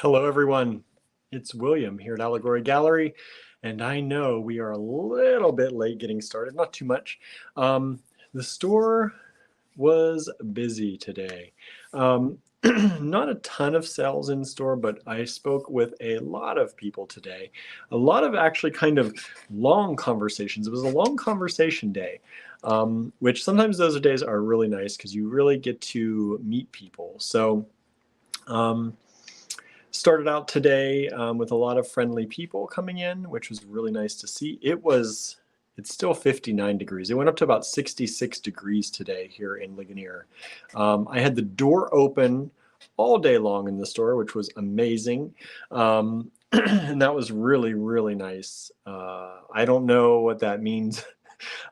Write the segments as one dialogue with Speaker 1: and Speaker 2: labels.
Speaker 1: Hello, everyone. It's William here at Allegory Gallery, and I know we are a little bit late getting started, not too much. The store was busy today. Not a ton of sales in store, but I spoke with a lot of people today. A lot of actually kind of long conversations. It was a long conversation day, which sometimes those days are really nice because you really get to meet people. So, started out today with a lot of friendly people coming in, which was really nice to see. It's still 59 degrees. It went up to about 66 degrees today here in Ligonier. I had the door open all day long in the store, which was amazing. And that was really, really nice. I don't know what that means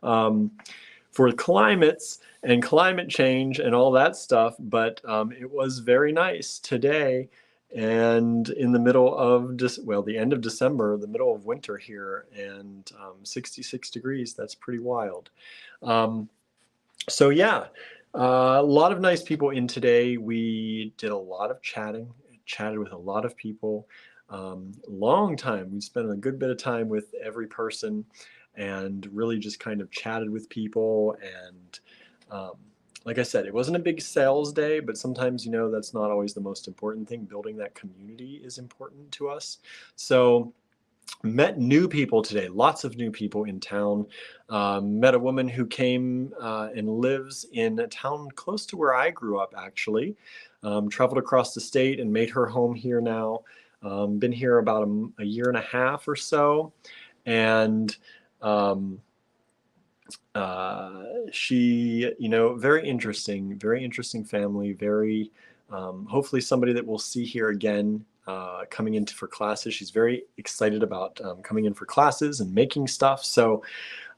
Speaker 1: for climates and climate change and all that stuff, but it was very nice today. And in the middle of the end of December, the middle of winter here, and 66 degrees, that's pretty wild. So yeah, a lot of nice people in today. We did a lot of chatted with a lot of people. Long time. We spent a good bit of time with every person and really just kind of chatted with people. And like I said, it wasn't a big sales day, but sometimes, that's not always the most important thing. Building that community is important to us. So met new people today, lots of new people in town. Met a woman who came and lives in a town close to where I grew up, actually. Traveled across the state and made her home here now. Been here about a year and a half or so. And she, very interesting family, very, hopefully somebody that we'll see here again coming in for classes. She's very excited about coming in for classes and making stuff. So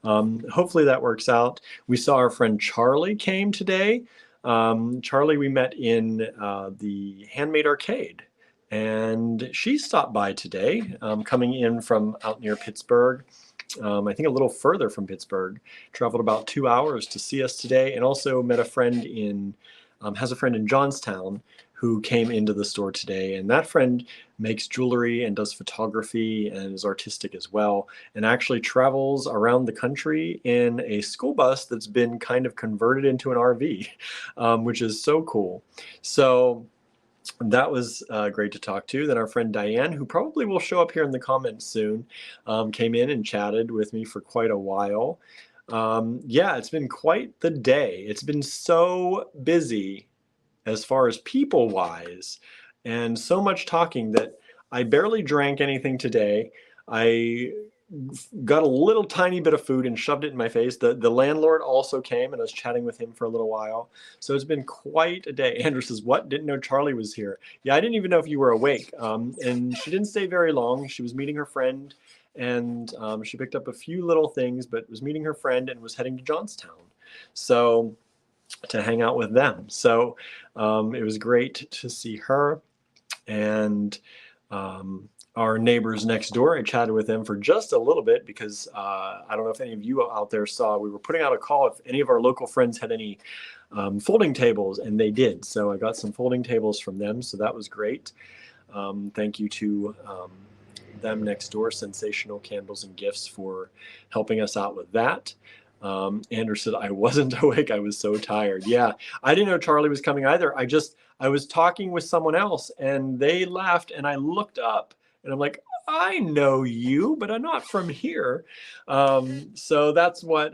Speaker 1: hopefully that works out. We saw our friend Charlie came today. Charlie we met in the Handmade Arcade. And she stopped by today, coming in from out near Pittsburgh. I think a little further from Pittsburgh, traveled about 2 hours to see us today, and also met a friend has a friend in Johnstown who came into the store today. And that friend makes jewelry and does photography and is artistic as well, and actually travels around the country in a school bus that's been kind of converted into an RV, which is so cool. So that was great to talk to. Then our friend Diane, who probably will show up here in the comments soon, came in and chatted with me for quite a while. Yeah, it's been quite the day. It's been so busy as far as people-wise, and so much talking that I barely drank anything today. I got a little tiny bit of food and shoved it in my face. The landlord also came, and I was chatting with him for a little while. So it's been quite a day. Andrew says, what? Didn't know Charlie was here. Yeah, I didn't even know if you were awake. And she didn't stay very long. She was meeting her friend, and she picked up a few little things, but was meeting her friend and was heading to Johnstown. So to hang out with them. So it was great to see her. And our neighbors next door, I chatted with them for just a little bit because I don't know if any of you out there saw, we were putting out a call if any of our local friends had any folding tables, and they did. So I got some folding tables from them, so that was great. Thank you to them next door, Sensational Candles and Gifts, for helping us out with that. Andrew said, I wasn't awake. I was so tired. Yeah, I didn't know Charlie was coming either. I was talking with someone else and they left, and I looked up and I'm like, I know you, but I'm not from here. So that's what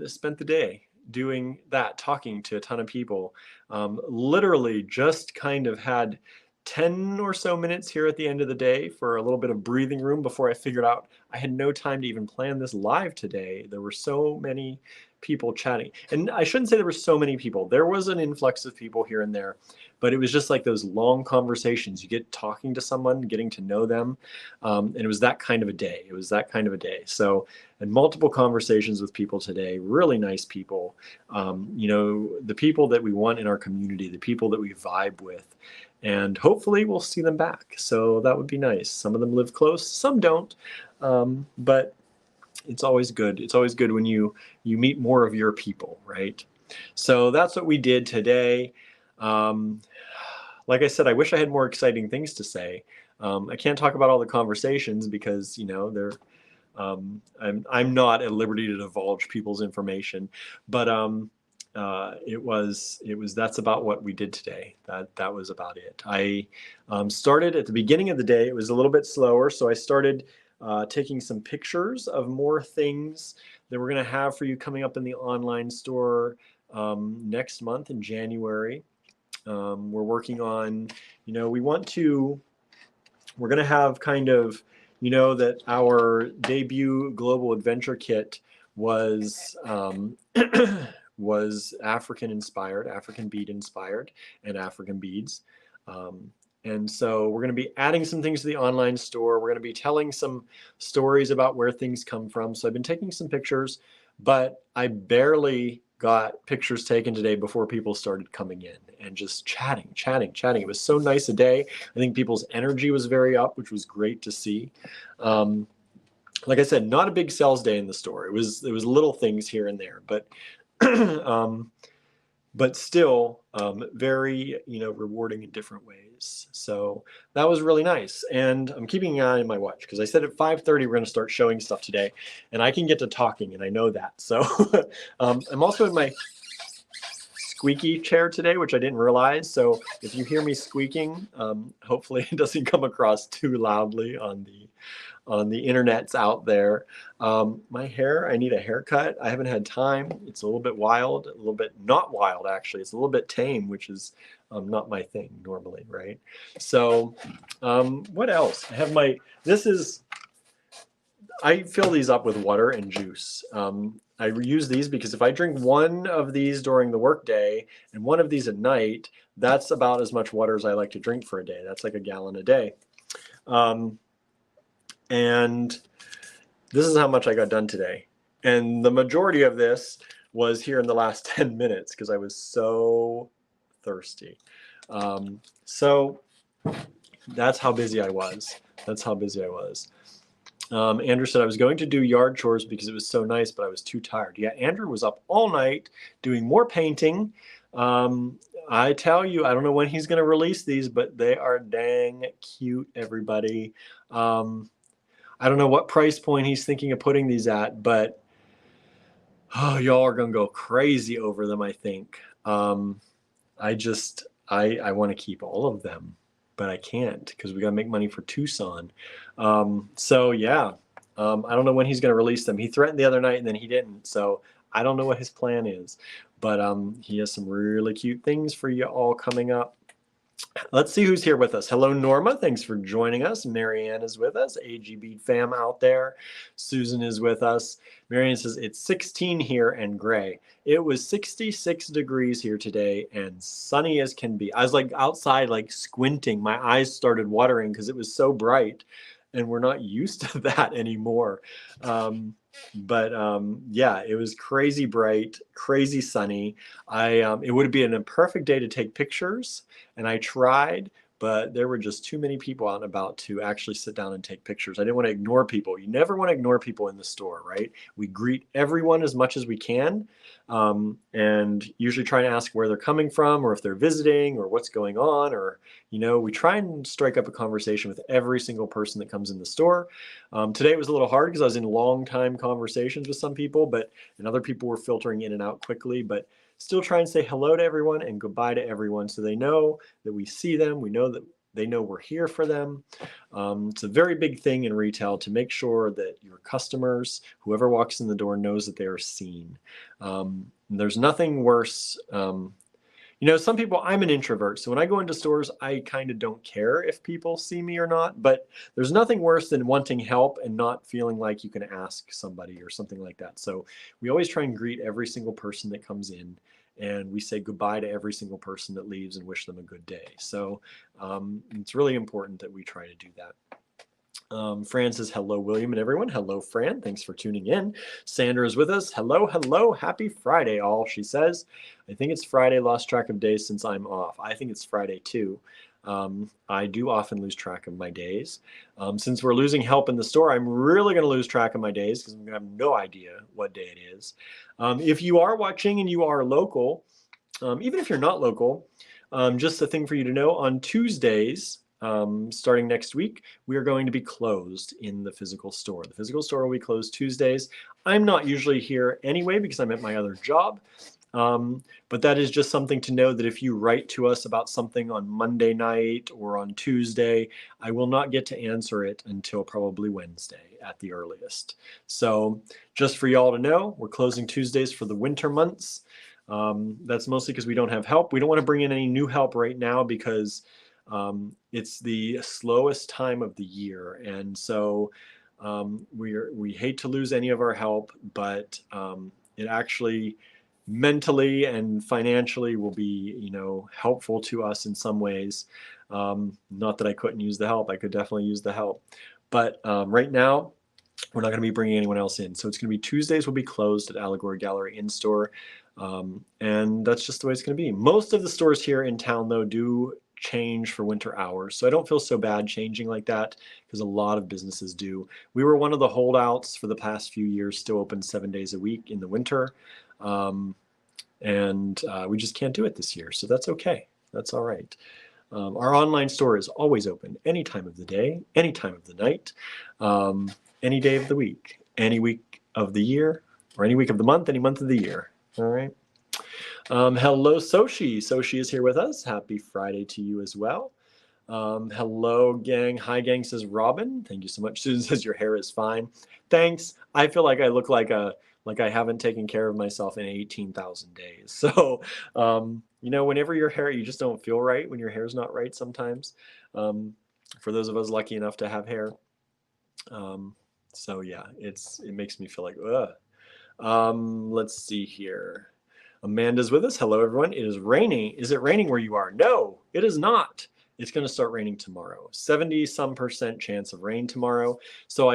Speaker 1: spent the day doing that, talking to a ton of people. Literally just kind of had 10 or so minutes here at the end of the day for a little bit of breathing room before I figured out I had no time to even plan this live today. There were so many people chatting. And I shouldn't say there were so many people. There was an influx of people here and there, but it was just like those long conversations. You get talking to someone, getting to know them. And it was that kind of a day. It was that kind of a day. So I had multiple conversations with people today, really nice people. The people that we want in our community, the people that we vibe with. And hopefully we'll see them back. So that would be nice. Some of them live close, some don't. But it's always good. It's always good when you meet more of your people, right? So that's what we did today. like I said, I wish I had more exciting things to say. I can't talk about all the conversations because, you know, they're, I'm not at liberty to divulge people's information, but that's about what we did today. That was about it. I started at the beginning of the day. It was a little bit slower, so I started taking some pictures of more things that we're going to have for you coming up in the online store next month in January. We're working on, you know, we're going to have kind of, you know, that our debut global adventure kit was was African inspired, African bead inspired, and African beads. And so we're going to be adding some things to the online store. We're going to be telling some stories about where things come from. So I've been taking some pictures, but I barely got pictures taken today before people started coming in and just chatting. It was so nice a day. I think people's energy was very up, which was great to see. Like I said, not a big sales day in the store. It was little things here and there, but but still very, you know, rewarding in different ways. So that was really nice. And I'm keeping an eye on my watch because I said at 5:30 we're going to start showing stuff today, and I can get to talking, and I know that. So I'm also in my squeaky chair today, which I didn't realize. So if you hear me squeaking, hopefully it doesn't come across too loudly on the internets out there. My hair, I need a haircut. I haven't had time. It's a little bit wild, a little bit not wild, actually. It's a little bit tame, which is not my thing normally, right? So what else? I have I fill these up with water and juice. I reuse these because if I drink one of these during the workday and one of these at night, that's about as much water as I like to drink for a day. That's like a gallon a day. And this is how much I got done today. And the majority of this was here in the last 10 minutes because I was so thirsty. So that's how busy I was. Andrew said I was going to do yard chores because it was so nice, but I was too tired. Yeah, Andrew was up all night doing more painting. I tell you, I don't know when he's going to release these, but they are dang cute, everybody. I don't know what price point he's thinking of putting these at, but y'all are going to go crazy over them, I think. I want to keep all of them, but I can't because we got to make money for Tucson. So yeah, I don't know when he's going to release them. He threatened the other night and then he didn't. So I don't know what his plan is, but he has some really cute things for you all coming up. Let's see who's here with us. Hello, Norma. Thanks for joining us. Marianne is with us. AG Bead fam out there. Susan is with us. Marianne says, it's 16 here and gray. It was 66 degrees here today and sunny as can be. I was like outside, like squinting. My eyes started watering because it was so bright and we're not used to that anymore. Yeah, it was crazy bright, crazy sunny. It would have been a perfect day to take pictures, and I tried, but there were just too many people out and about to actually sit down and take pictures. I didn't want to ignore people. You never want to ignore people in the store, right? We greet everyone as much as we can, and usually try to ask where they're coming from or if they're visiting or what's going on, or, you know, we try and strike up a conversation with every single person that comes in the store. Today it was a little hard because I was in long time conversations with some people, and other people were filtering in and out quickly, but still try and say hello to everyone and goodbye to everyone so they know that we see them. We know that they know we're here for them. It's a very big thing in retail to make sure that your customers, whoever walks in the door, knows that they are seen. There's nothing worse. You know, some people, I'm an introvert, so when I go into stores, I kind of don't care if people see me or not, but there's nothing worse than wanting help and not feeling like you can ask somebody or something like that. So we always try and greet every single person that comes in, and we say goodbye to every single person that leaves and wish them a good day. So it's really important that we try to do that. Fran says, hello, William and everyone. Hello, Fran. Thanks for tuning in. Sandra is with us. Hello, hello. Happy Friday, all, she says. I think it's Friday. Lost track of days since I'm off. I think it's Friday, too. I do often lose track of my days. Since we're losing help in the store, I'm really going to lose track of my days because I'm going to have no idea what day it is. If you are watching and you are local, even if you're not local, Just a thing for you to know, on Tuesdays, starting next week, we are going to be closed in the physical store. The physical store will be closed Tuesdays. I'm not usually here anyway because I'm at my other job. But that is just something to know, that if you write to us about something on Monday night or on Tuesday, I will not get to answer it until probably Wednesday at the earliest. So just for y'all to know, we're closing Tuesdays for the winter months. That's mostly because we don't have help. We don't want to bring in any new help right now because it's the slowest time of the year. And so we hate to lose any of our help, but it actually mentally and financially will be, helpful to us in some ways. Not that I couldn't use the help. I could definitely use the help. But right now, we're not going to be bringing anyone else in. So it's going to be Tuesdays will be closed at Allegory Gallery in-store. And that's just the way it's going to be. Most of the stores here in town, though, do change for winter hours. So I don't feel so bad changing like that because a lot of businesses do. We were one of the holdouts for the past few years, still open 7 days a week in the winter. And we just can't do it this year. So that's okay. That's all right. Our online store is always open any time of the day, any time of the night, any day of the week, any week of the year, or any week of the month, any month of the year. All right. Hello, Soshi. Soshi is here with us. Happy Friday to you as well. Hello, gang. Hi, gang, says Robin. Thank you so much. Susan says your hair is fine. Thanks. I feel like I look like I haven't taken care of myself in 18,000 days. So, whenever your hair, you just don't feel right when your hair's not right sometimes. For those of us lucky enough to have hair. So yeah, it makes me feel like, ugh. Let's see here. Amanda's with us. Hello, everyone. It is raining. Is it raining where you are? No, it is not. It's going to start raining tomorrow. 70% chance of rain tomorrow. So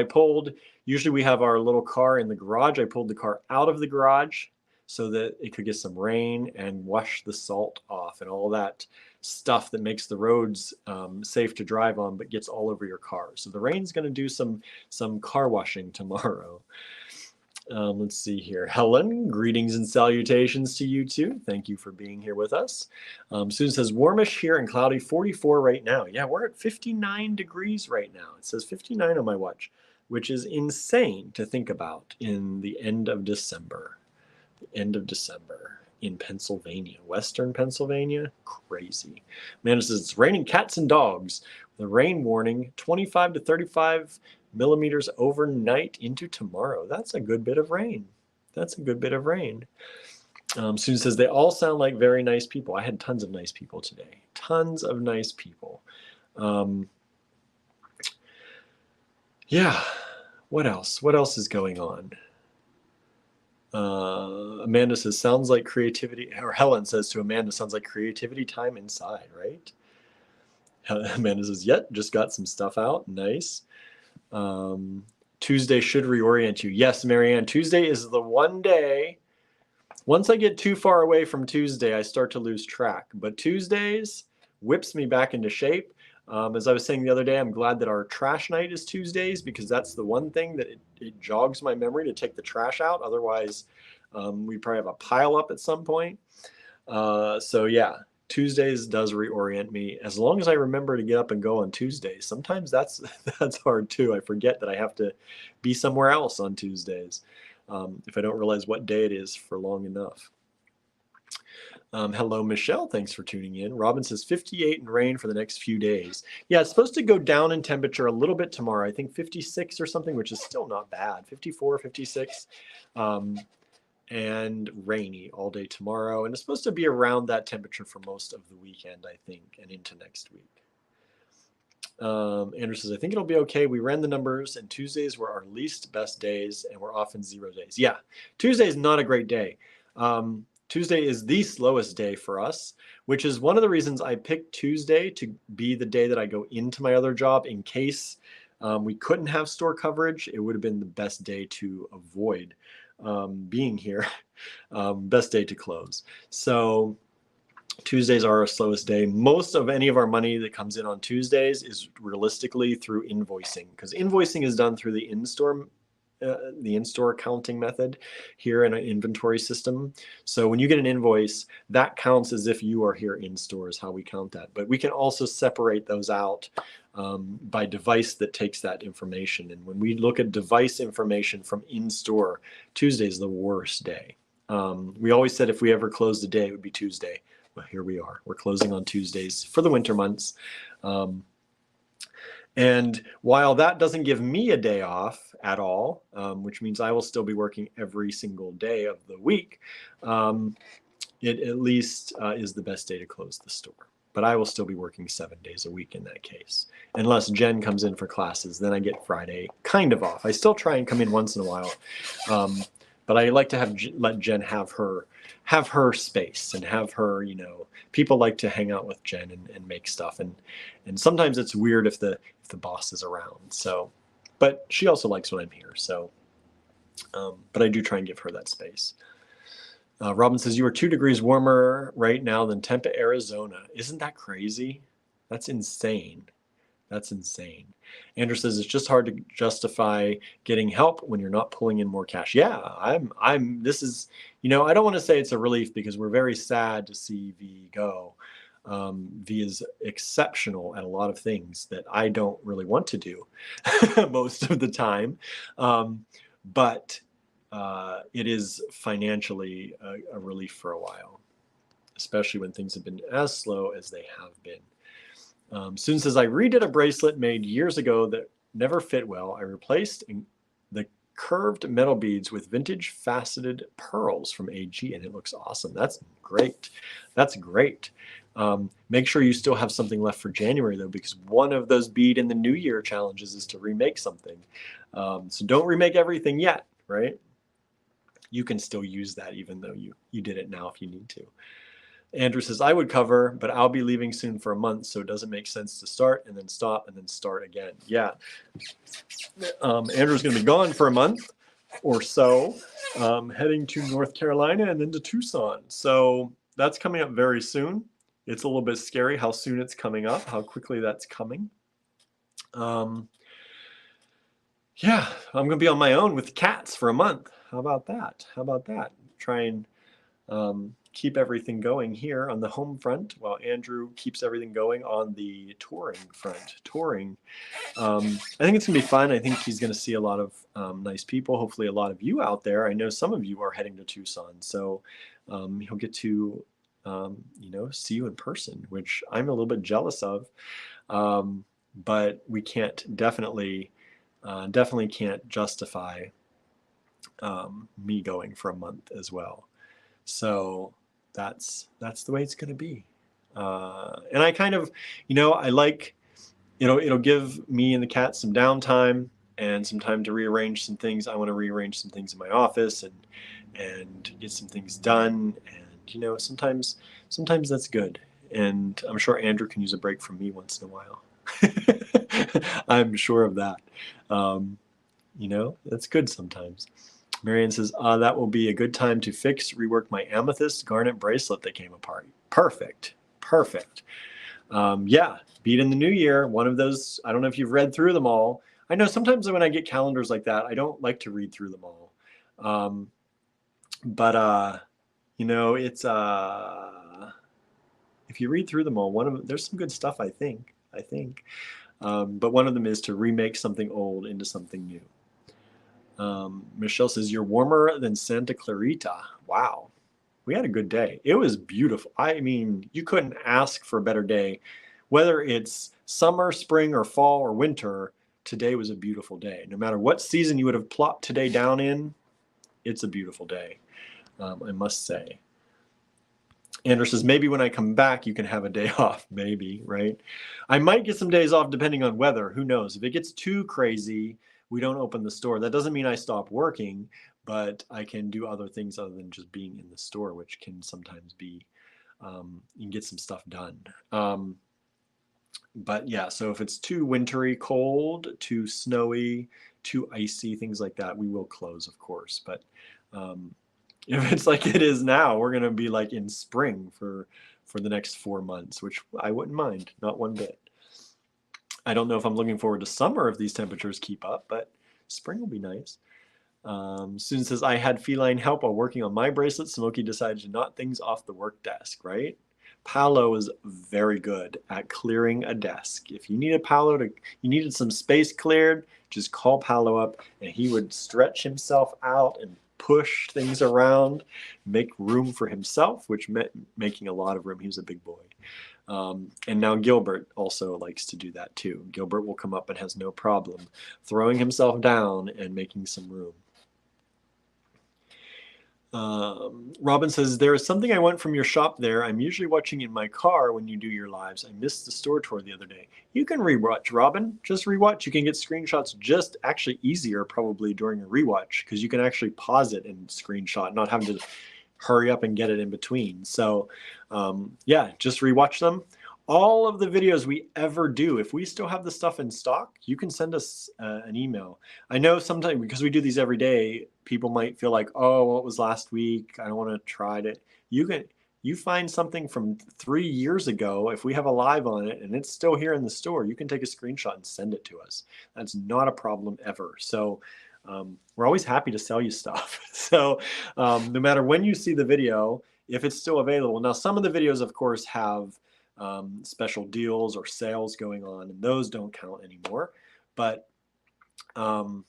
Speaker 1: usually we have our little car in the garage. I pulled the car out of the garage so that it could get some rain and wash the salt off and all that stuff that makes the roads safe to drive on, but gets all over your car. So the rain's going to do some car washing tomorrow. Let's see here. Helen, greetings and salutations to you too. Thank you for being here with us. Susan says, warmish here and cloudy, 44 right now. Yeah, we're at 59 degrees right now. It says 59 on my watch, which is insane to think about in the end of December. The end of December in Pennsylvania, Western Pennsylvania. Crazy. Amanda says, it's raining cats and dogs. The rain warning, 25 to 35 millimeters overnight into tomorrow. That's a good bit of rain. That's a good bit of rain. Susan says, they all sound like very nice people. I had tons of nice people today. Tons of nice people. Yeah. What else? What else is going on? Amanda says, sounds like creativity, or Helen says to Amanda, sounds like creativity time inside, right? Amanda says, yep, just got some stuff out. Nice. Tuesday should reorient you. Yes, Marianne, Tuesday is the one day. Once I get too far away from Tuesday, I start to lose track. But Tuesdays whips me back into shape. As I was saying the other day, I'm glad that our trash night is Tuesdays because that's the one thing that it jogs my memory to take the trash out. Otherwise, we'd probably have a pile up at some point. So yeah, Tuesdays does reorient me as long as I remember to get up and go on Tuesdays. Sometimes that's hard too. I forget that I have to be somewhere else on Tuesdays if I don't realize what day it is for long enough. Hello, Michelle. Thanks for tuning in. Robin says 58 and rain for the next few days. Yeah, it's supposed to go down in temperature a little bit tomorrow. I think 56 or something, which is still not bad. 54, 56. And rainy all day tomorrow. And it's supposed to be around that temperature for most of the weekend, I think, and into next week. Andrew says, I think it'll be okay. We ran the numbers and Tuesdays were our least best days and we're often 0 days. Yeah, Tuesday is not a great day. Tuesday is the slowest day for us, which is one of the reasons I picked Tuesday to be the day that I go into my other job in case we couldn't have store coverage. It would have been the best day to avoid being here, best day to close. So Tuesdays are our slowest day. Most of any of our money that comes in on Tuesdays is realistically through invoicing because invoicing is done through the in-store the in-store accounting method here in an inventory system. So when you get an invoice, that counts as if you are here in store is how we count that. But we can also separate those out by device that takes that information. And when we look at device information from in-store, Tuesday is the worst day. We always said if we ever closed a day, it would be Tuesday. Well, here we are. We're closing on Tuesdays for the winter months. And while that doesn't give me a day off at all, which means I will still be working every single day of the week, it at least is the best day to close the store. But I will still be working 7 days a week in that case. Unless Jen comes in for classes, then I get Friday kind of off. I still try and come in once in a while. But I like to let Jen have her space and have her, people like to hang out with Jen and make stuff. And sometimes it's weird if the boss is around. So, but she also likes when I'm here. So, but I do try and give her that space. Robin says, you are 2 degrees warmer right now than Tempe, Arizona. Isn't that crazy? That's insane. That's insane. Andrew says, it's just hard to justify getting help when you're not pulling in more cash. Yeah, this is, I don't want to say it's a relief because we're very sad to see V go. V is exceptional at a lot of things that I don't really want to do most of the time. But it is financially a relief for a while, especially when things have been as slow as they have been. Susan says, I redid a bracelet made years ago that never fit well. I replaced the curved metal beads with vintage faceted pearls from AG, and it looks awesome. That's great. That's great. Make sure you still have something left for January, though, because one of those bead in the New Year challenges is to remake something. So don't remake everything yet, right? You can still use that even though you did it now if you need to. Andrew says, I would cover, but I'll be leaving soon for a month, so it doesn't make sense to start and then stop and then start again. Yeah. Andrew's going to be gone for a month or so, heading to North Carolina and then to Tucson. So that's coming up very soon. It's a little bit scary how soon it's coming up, how quickly that's coming. Yeah, I'm going to be on my own with cats for a month. How about that? Try and keep everything going here on the home front while Andrew keeps everything going on the touring front. I think it's going to be fun. I think he's going to see a lot of nice people, hopefully a lot of you out there. I know some of you are heading to Tucson, so he'll get to see you in person, which I'm a little bit jealous of. But we definitely can't justify me going for a month as well. So that's the way it's going to be. And I kind of, I like, it'll give me and the cat some downtime and some time to rearrange some things. I want to rearrange some things in my office and get some things done. And, sometimes that's good. And I'm sure Andrew can use a break from me once in a while. I'm sure of that. That's good sometimes. Marianne says, that will be a good time to rework my amethyst garnet bracelet that came apart. Perfect. Yeah, bead in the new year. One of those, I don't know if you've read through them all. I know sometimes when I get calendars like that, I don't like to read through them all. It's, if you read through them all, there's some good stuff, I think. But one of them is to remake something old into something new. Michelle says, you're warmer than Santa Clarita. Wow. We had a good day. It was beautiful. I mean, you couldn't ask for a better day. Whether it's summer, spring, or fall, or winter, today was a beautiful day. No matter what season you would have plopped today down in, it's a beautiful day, I must say. Andrew says, maybe when I come back, you can have a day off. Maybe, right? I might get some days off depending on weather. Who knows? If it gets too crazy, we don't open the store. That doesn't mean I stop working, but I can do other things other than just being in the store, which can sometimes be, you can get some stuff done. But yeah, so if it's too wintry cold, too snowy, too icy, things like that, we will close, of course. But if it's like it is now, we're going to be like in spring for the next 4 months, which I wouldn't mind, not one bit. I don't know if I'm looking forward to summer if these temperatures keep up, but spring will be nice. Susan says, I had feline help while working on my bracelet. Smokey decided to knot things off the work desk, right? Paolo is very good at clearing a desk. If you needed you needed some space cleared, just call Paolo up and he would stretch himself out and push things around, make room for himself, which meant making a lot of room. He was a big boy. And now Gilbert also likes to do that too. Gilbert will come up and has no problem throwing himself down and making some room. Robin says, there is something I want from your shop there. I'm usually watching in my car when you do your lives. I missed the store tour the other day. You can rewatch, Robin. Just rewatch. You can get screenshots just actually easier probably during a rewatch because you can actually pause it and screenshot, not having to hurry up and get it in between. So yeah, just rewatch them. All of the videos we ever do, if we still have the stuff in stock, you can send us an email. I know sometimes, because we do these every day, people might feel like, oh, what was last week? I don't want to try it. You find something from 3 years ago, if we have a live on it and it's still here in the store, you can take a screenshot and send it to us. That's not a problem ever. So we're always happy to sell you stuff. So no matter when you see the video, if it's still available. Now, some of the videos, of course, have special deals or sales going on, and those don't count anymore. But you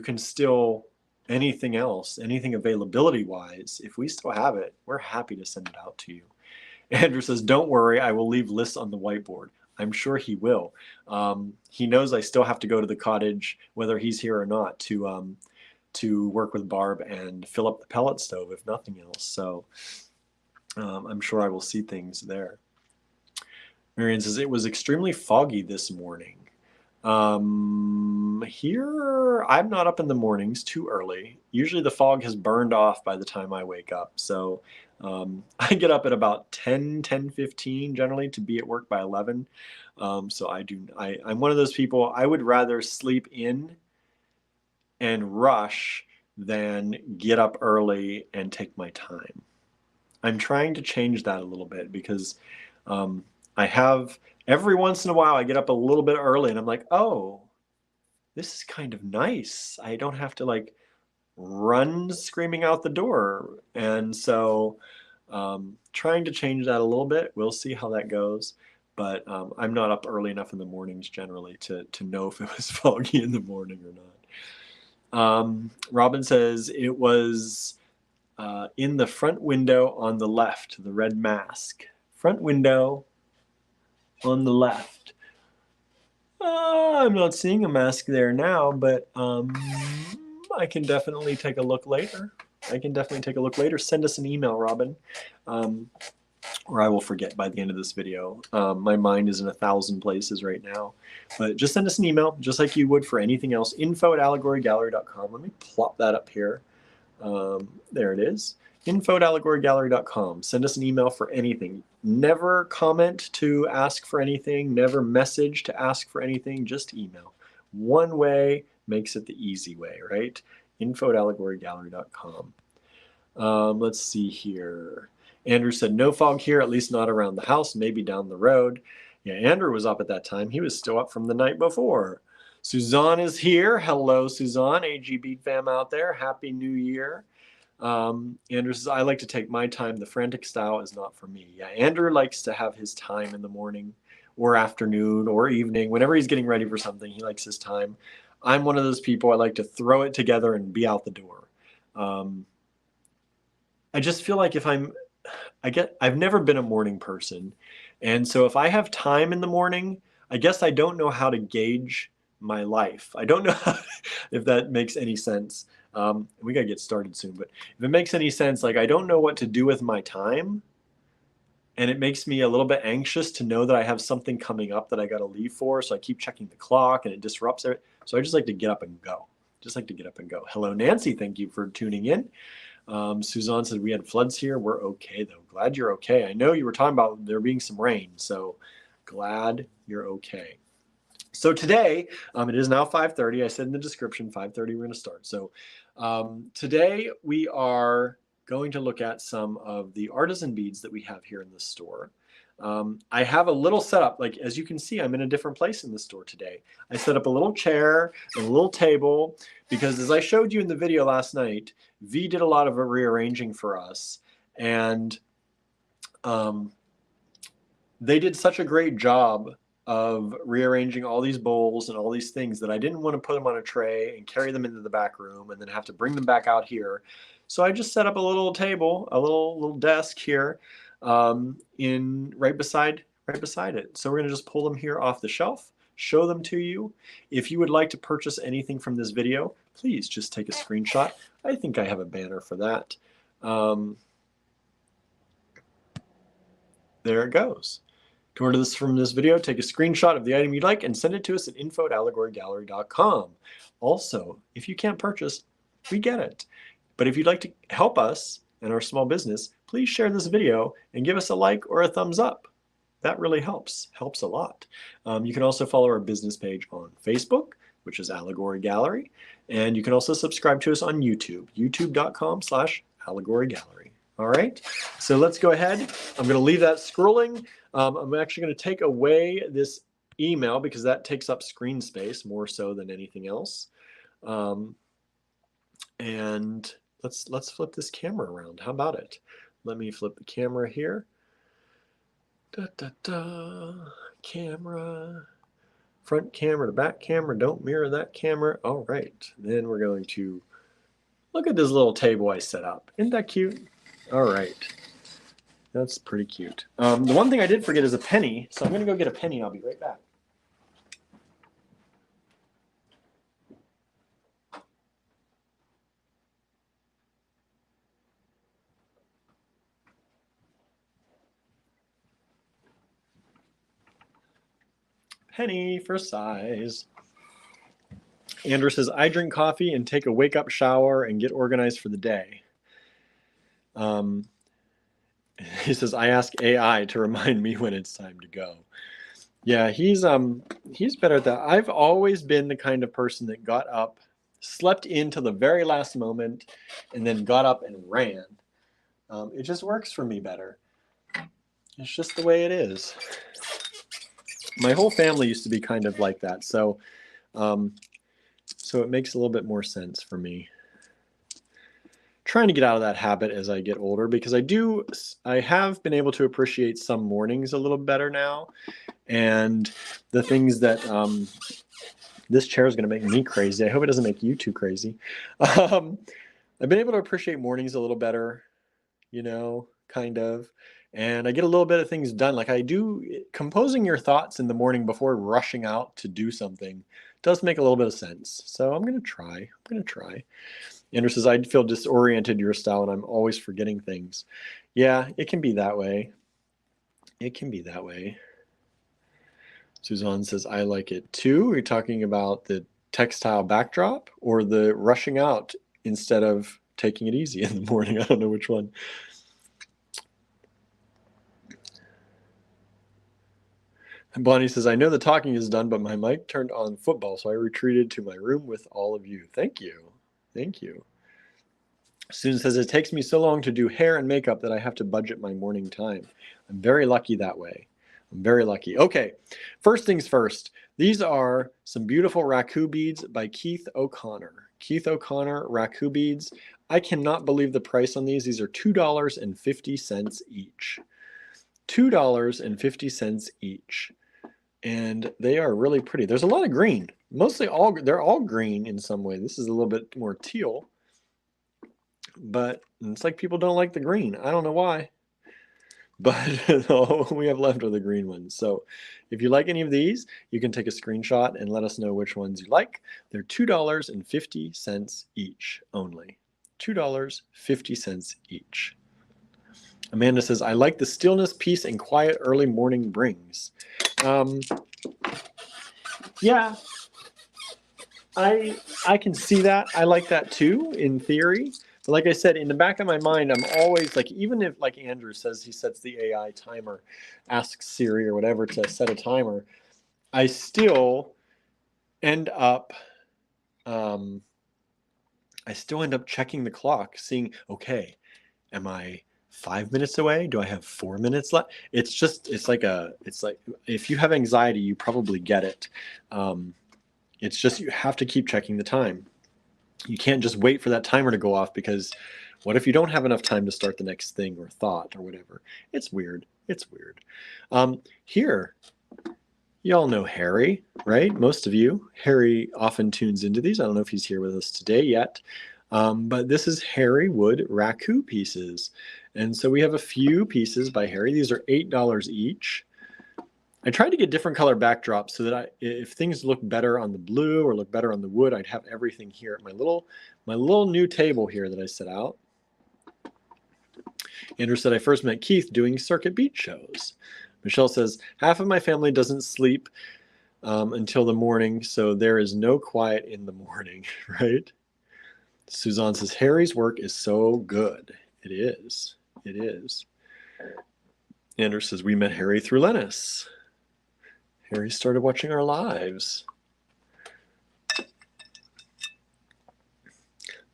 Speaker 1: can still, anything else, anything availability wise, if we still have it, we're happy to send it out to you. Andrew says, don't worry, I will leave lists on the whiteboard. I'm sure he will. He knows I still have to go to the cottage, whether he's here or not, to work with Barb and fill up the pellet stove, if nothing else. So I'm sure I will see things there. Marianne says, it was extremely foggy this morning. Here, I'm not up in the mornings too early. Usually the fog has burned off by the time I wake up. So I get up at about 10:15 generally to be at work by 11. So I'm one of those people, I would rather sleep in and rush than get up early and take my time. I'm trying to change that a little bit because I have, every once in a while I get up a little bit early and I'm like, oh, this is kind of nice. I don't have to like run screaming out the door. And so trying to change that a little bit. We'll see how that goes. But I'm not up early enough in the mornings generally to know if it was foggy in the morning or not. Robin says it was in the front window on the left, the red mask. Front window on the left. I'm not seeing a mask there now, but I can definitely take a look later. Send us an email, Robin, or I will forget by the end of this video. My mind is in 1,000 places right now. But just send us an email, just like you would for anything else. info@allegorygallery.com. Let me plop that up here. There it is. info@allegorygallery.com. Send us an email for anything. Never comment to ask for anything. Never message to ask for anything. Just email. One way makes it the easy way, right? info@allegorygallery.com. Let's see here. Andrew said, no fog here, at least not around the house, maybe down the road. Yeah, Andrew was up at that time. He was still up from the night before. Suzanne is here. Hello, Suzanne, AG Bead fam out there. Happy New Year. Andrew says, I like to take my time. The frantic style is not for me. Yeah, Andrew likes to have his time in the morning or afternoon or evening. Whenever he's getting ready for something, he likes his time. I'm one of those people, I like to throw it together and be out the door. I just feel like I've never been a morning person. And so if I have time in the morning, I guess I don't know how to gauge my life. I don't know if that makes any sense. We got to get started soon, but if it makes any sense, like I don't know what to do with my time. And it makes me a little bit anxious to know that I have something coming up that I got to leave for. So I keep checking the clock and it disrupts it. So I just like to get up and go. Hello, Nancy. Thank you for tuning in. Suzanne said we had floods here. We're okay though. Glad you're okay. I know you were talking about there being some rain, so glad you're okay. So today, it is now 5:30. I said in the description, 5:30 we're going to start. So today we are going to look at some of the artisan beads that we have here in the store. I have a little setup, like as you can see, I'm in a different place in the store today. I set up a little chair and a little table because as I showed you in the video last night, V did a lot of rearranging for us. And they did such a great job of rearranging all these bowls and all these things that I didn't want to put them on a tray and carry them into the back room and then have to bring them back out here. So I just set up a little table, a little desk here in right beside it. So we're going to just pull them here off the shelf, show them to you. If you would like to purchase anything from this video, please just take a screenshot. I think I have a banner for that. There it goes. Come over to this from this video, take a screenshot of the item you'd like and send it to us at info@allegorygallery.com. Also, if you can't purchase, we get it. But if you'd like to help us and our small business, please share this video and give us a like or a thumbs up. That really helps a lot. You can also follow our business page on Facebook, which is Allegory Gallery. And you can also subscribe to us on YouTube, youtube.com/allegorygallery. All right, so let's go ahead. I'm going to leave that scrolling. I'm actually going to take away this email because that takes up screen space more so than anything else. And let's flip this camera around. How about it? Let me flip the camera here. Camera. Front camera to back camera. Don't mirror that camera. All right. Then we're going to look at this little table I set up. Isn't that cute? All right. That's pretty cute. The one thing I did forget is a penny, so I'm going to go get a penny and I'll be right back. Penny for size. Andrew says, I drink coffee and take a wake-up shower and get organized for the day. He says, I ask AI to remind me when it's time to go. Yeah, he's better at that. I've always been the kind of person that got up, slept into the very last moment, and then got up and ran. It just works for me better. It's just the way it is. My whole family used to be kind of like that, so it makes a little bit more sense for me. Trying to get out of that habit as I get older because I have been able to appreciate some mornings a little better now, and the things that this chair is going to make me crazy. I hope it doesn't make you too crazy. I've been able to appreciate mornings a little better, you know, kind of, and I get a little bit of things done. Like I do, composing your thoughts in the morning before rushing out to do something does make a little bit of sense. So I'm going to try. Andrew says, I feel disoriented your style and I'm always forgetting things. Yeah, it can be that way. Suzanne says, I like it too. Are you talking about the textile backdrop or the rushing out instead of taking it easy in the morning? I don't know which one. And Bonnie says, I know the talking is done, but my mic turned on football, so I retreated to my room with all of you. Thank you. Susan says, it takes me so long to do hair and makeup that I have to budget my morning time. I'm very lucky that way. I'm very lucky. Okay, first things first. These are some beautiful raku beads by Keith O'Connor. Keith O'Connor raku beads. I cannot believe the price on these. These are $2.50 each. $2.50 each. And they are really pretty. There's a lot of green. They're all green in some way. This is a little bit more teal. But it's like people don't like the green. I don't know why. But all we have left are the green ones. So if you like any of these, you can take a screenshot and let us know which ones you like. They're $2.50 each only. $2.50 each. Amanda says, I like the stillness, peace, and quiet early morning brings. Yeah, I can see that. I like that too, in theory. But like I said, in the back of my mind, I'm always like, even if like Andrew says he sets the AI timer, asks Siri or whatever to set a timer, I still end up checking the clock, seeing, okay, am I 5 minutes away? Do I have 4 minutes left? It's like if you have anxiety, you probably get it. It's just you have to keep checking the time. You can't just wait for that timer to go off, because what if you don't have enough time to start the next thing or thought or whatever? It's weird. It's weird. Here, y'all know Harry, right? Most of you. Harry often tunes into these. I don't know if he's here with us today yet. But this is Harry Wood raku pieces. And so we have a few pieces by Harry. These are $8 each. I tried to get different color backdrops so that if things look better on the blue or look better on the wood, I'd have everything here at my little new table here that I set out. Andrew said, I first met Keith doing circuit beat shows. Michelle says, half of my family doesn't sleep until the morning, so there is no quiet in the morning, right? Suzanne says, Harry's work is so good. It is. It is. Andrew says, we met Harry through Lennis. Harry started watching our lives.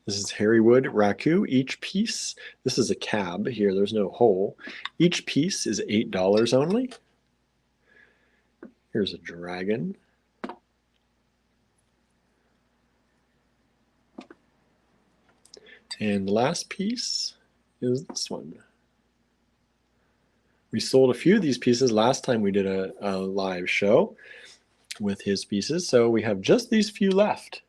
Speaker 1: This is Harry Wood raku. Each piece, this is a cab here. There's no hole. Each piece is $8 only. Here's a dragon. And the last piece is this one. We sold a few of these pieces last time we did a live show with his pieces, so we have just these few left.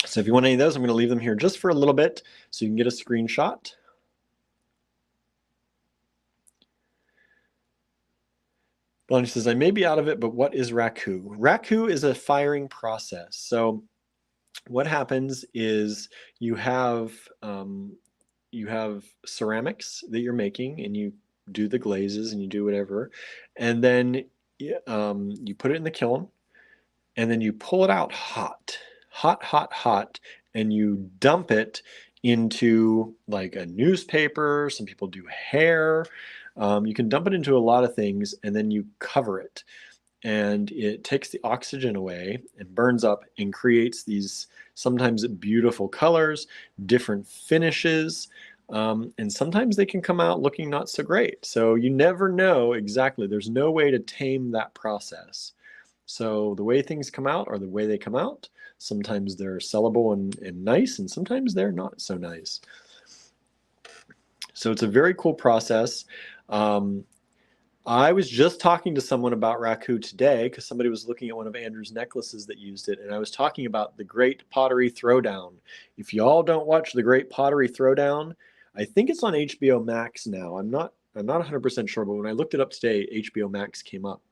Speaker 1: So if you want any of those, I'm going to leave them here just for a little bit so you can get a screenshot. Bonnie says, I may be out of it, but what is raku? Raku is a firing process. So what happens is you have ceramics that you're making, and you do the glazes and you do whatever, and then you put it in the kiln, and then you pull it out hot, and you dump it into like a newspaper. Some people do hair. You can dump it into a lot of things, and then you cover it, and it takes the oxygen away and burns up and creates these sometimes beautiful colors, different finishes, and sometimes they can come out looking not so great. So you never know exactly. There's no way to tame that process. So the way things come out are the way they come out. Sometimes they're sellable and nice, and sometimes they're not so nice. So it's a very cool process. I was just talking to someone about raku today because somebody was looking at one of Andrew's necklaces that used it, and I was talking about the Great Pottery Throwdown. If y'all don't watch the Great Pottery Throwdown, I think it's on HBO Max now. I'm not 100% sure, but when I looked it up today, HBO Max came up.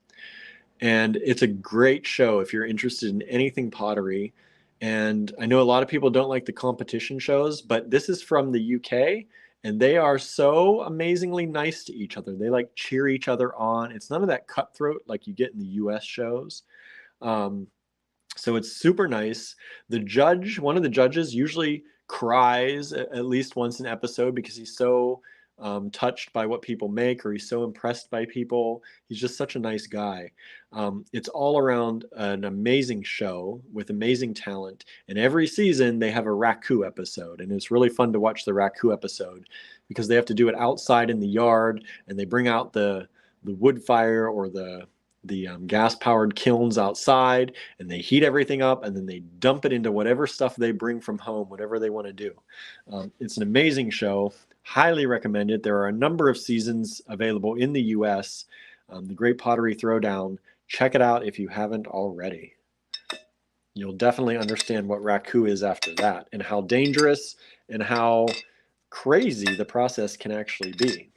Speaker 1: And it's a great show if you're interested in anything pottery. And I know a lot of people don't like the competition shows, but this is from the UK. And they are so amazingly nice to each other. They like cheer each other on. It's none of that cutthroat like you get in the US shows. So it's super nice. One of the judges usually cries at least once an episode because he's so touched by what people make, or he's so impressed by people. He's just such a nice guy. It's all around an amazing show with amazing talent. And every season they have a raku episode. And it's really fun to watch the raku episode because they have to do it outside in the yard, and they bring out the wood fire or the gas-powered kilns outside, and they heat everything up, and then they dump it into whatever stuff they bring from home, whatever they want to do. It's an amazing show. Highly recommend it. There are a number of seasons available in the US. The Great Pottery Throwdown. Check it out if you haven't already. You'll definitely understand what raku is after that, and how dangerous and how crazy the process can actually be.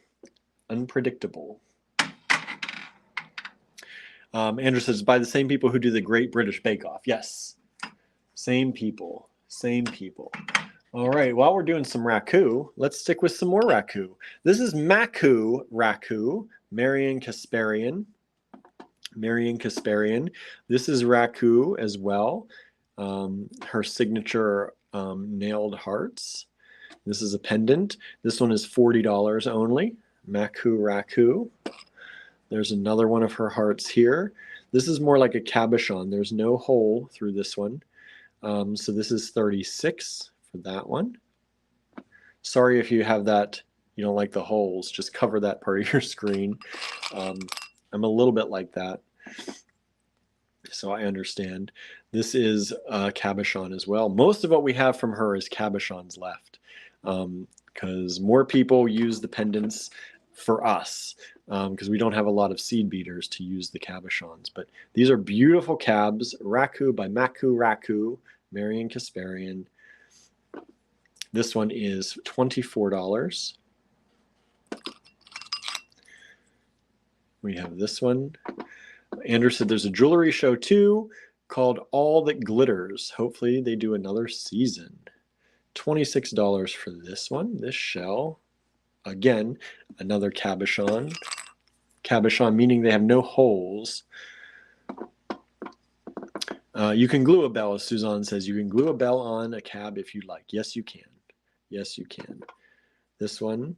Speaker 1: Unpredictable. Andrew says, by the same people who do the Great British Bake Off. Yes, same people, same people. All right, while we're doing some raku, let's stick with some more raku. This is Maku raku, Marion Kasparian. Marion Kasparian. This is raku as well. Her signature nailed hearts. This is a pendant. This one is $40 only. Maku raku. There's another one of her hearts here. This is more like a cabochon. There's no hole through this one. So this is $36 for that one. Sorry if you have that, you don't like the holes, just cover that part of your screen. I'm a little bit like that, so I understand. This is cabochon as well. Most of what we have from her is cabochons left, because more people use the pendants for us, because we don't have a lot of seed beaters to use the cabochons. But these are beautiful cabs. Raku by Maku Raku, Marion Kasparian. This one is $24. We have this one. Andrew said there's a jewelry show too called All That Glitters. Hopefully they do another season. $26 for this one, this shell. Again, another cabochon. Cabochon meaning they have no holes. You can glue a bell, as Suzanne says. You can glue a bell on a cab if you like. Yes, you can. Yes, you can. This one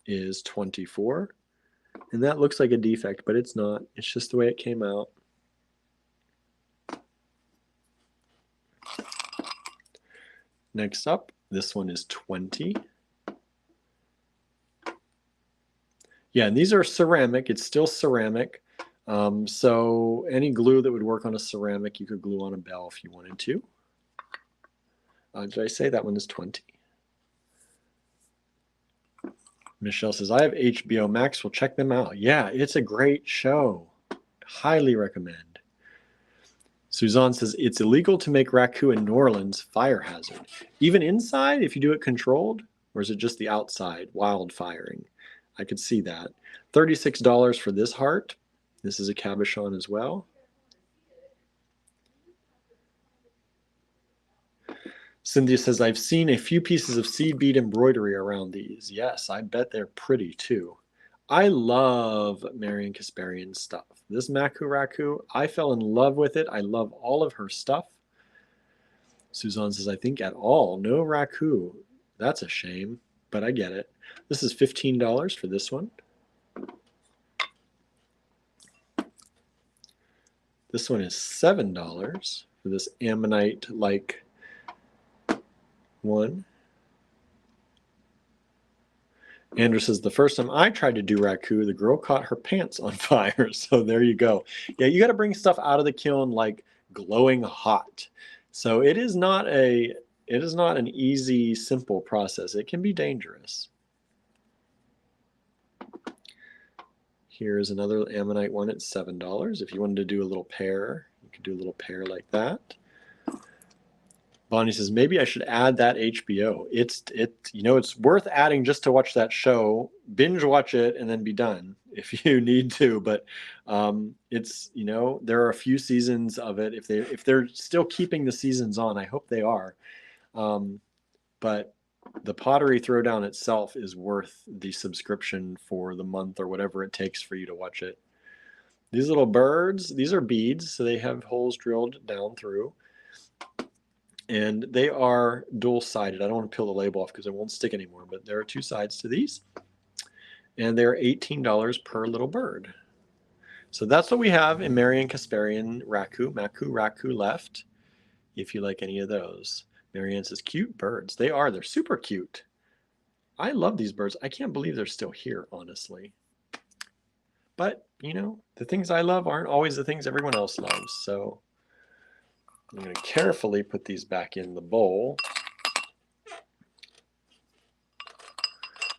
Speaker 1: is $24. And that looks like a defect, but it's not. It's just the way it came out. Next up, this one is $20. Yeah, and these are ceramic. It's still ceramic. So any glue that would work on a ceramic, you could glue on a bell if you wanted to. Did I say that one is $20? Michelle says, I have HBO Max. We'll check them out. Yeah, it's a great show. Highly recommend. Suzanne says, it's illegal to make raku in New Orleans. Fire hazard. Even inside, if you do it controlled? Or is it just the outside, wildfiring? I could see that. $36 for this heart. This is a cabochon as well. Cynthia says, I've seen a few pieces of seed bead embroidery around these. Yes, I bet they're pretty too. I love Marion Kasparian's stuff. This Maku Raku, I fell in love with it. I love all of her stuff. Suzanne says, I think at all. No Raku. That's a shame, but I get it. This is $15 for this one. This one is $7 for this ammonite-like one. Andrew says, the first time I tried to do raku, the girl caught her pants on fire. So there you go. Yeah, you got to bring stuff out of the kiln like glowing hot. So it is not an easy, simple process. It can be dangerous. Here's another ammonite one at $7. If you wanted to do a little pair, you could do a little pair like that. Bonnie says, maybe I should add that HBO. It's worth adding just to watch that show. Binge watch it and then be done if you need to. But there are a few seasons of it. If they're still keeping the seasons on, I hope they are. But the pottery throwdown itself is worth the subscription for the month or whatever it takes for you to watch it. These little birds, these are beads, so they have holes drilled down through. And they are dual-sided. I don't want to peel the label off because it won't stick anymore, but there are two sides to these. And they're $18 per little bird. So that's what we have in Marion Kasparian Raku, Maku Raku left, if you like any of those. Marianne says, cute birds. They're super cute. I love these birds. I can't believe they're still here, honestly. But, the things I love aren't always the things everyone else loves. So I'm going to carefully put these back in the bowl.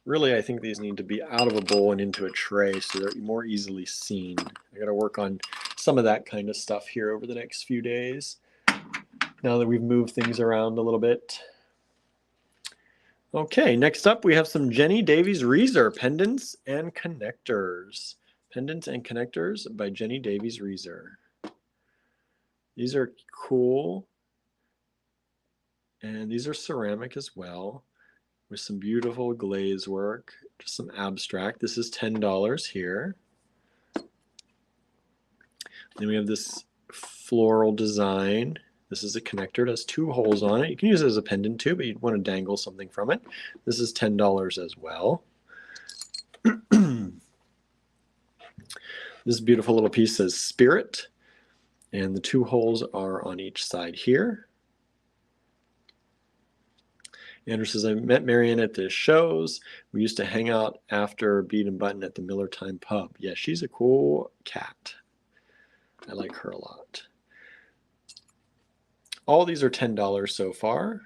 Speaker 1: Really, I think these need to be out of a bowl and into a tray so they're more easily seen. I got to work on some of that kind of stuff here over the next few days, now that we've moved things around a little bit. Okay, next up we have some Jenny Davies Reeser pendants and connectors. Pendants and connectors by Jenny Davies Reeser. These are cool, and these are ceramic as well, with some beautiful glaze work, just some abstract. This is $10 here. Then we have this floral design. This is a connector. It has two holes on it. You can use it as a pendant too, but you'd want to dangle something from it. This is $10 as well. This beautiful little piece says Spirit. And the two holes are on each side here. Andrew says, I met Marianne at the shows. We used to hang out after Bead and Button at the Miller Time Pub. Yeah, she's a cool cat. I like her a lot. All these are $10 so far.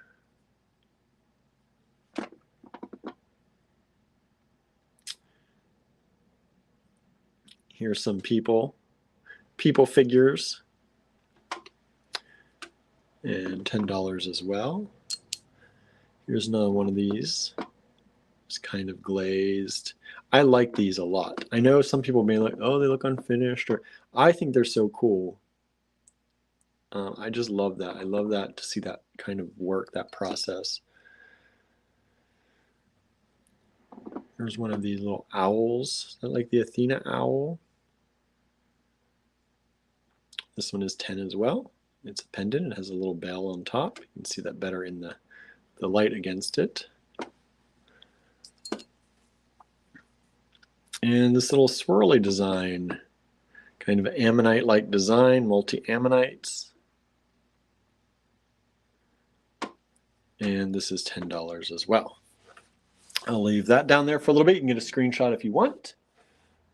Speaker 1: Here's some people figures. And $10 as well. Here's another one of these. It's kind of glazed. I like these a lot. I know some people may like, oh, they look unfinished, or I think they're so cool. I just love that. I love that, to see that kind of work, that process. Here's one of these little owls. Is that like the Athena owl? This one is 10 as well. It's a pendant. It has a little bell on top. You can see that better in the light against it. And this little swirly design, kind of ammonite-like design, multi-ammonites. And this is $10 as well. I'll leave that down there for a little bit. You can get a screenshot if you want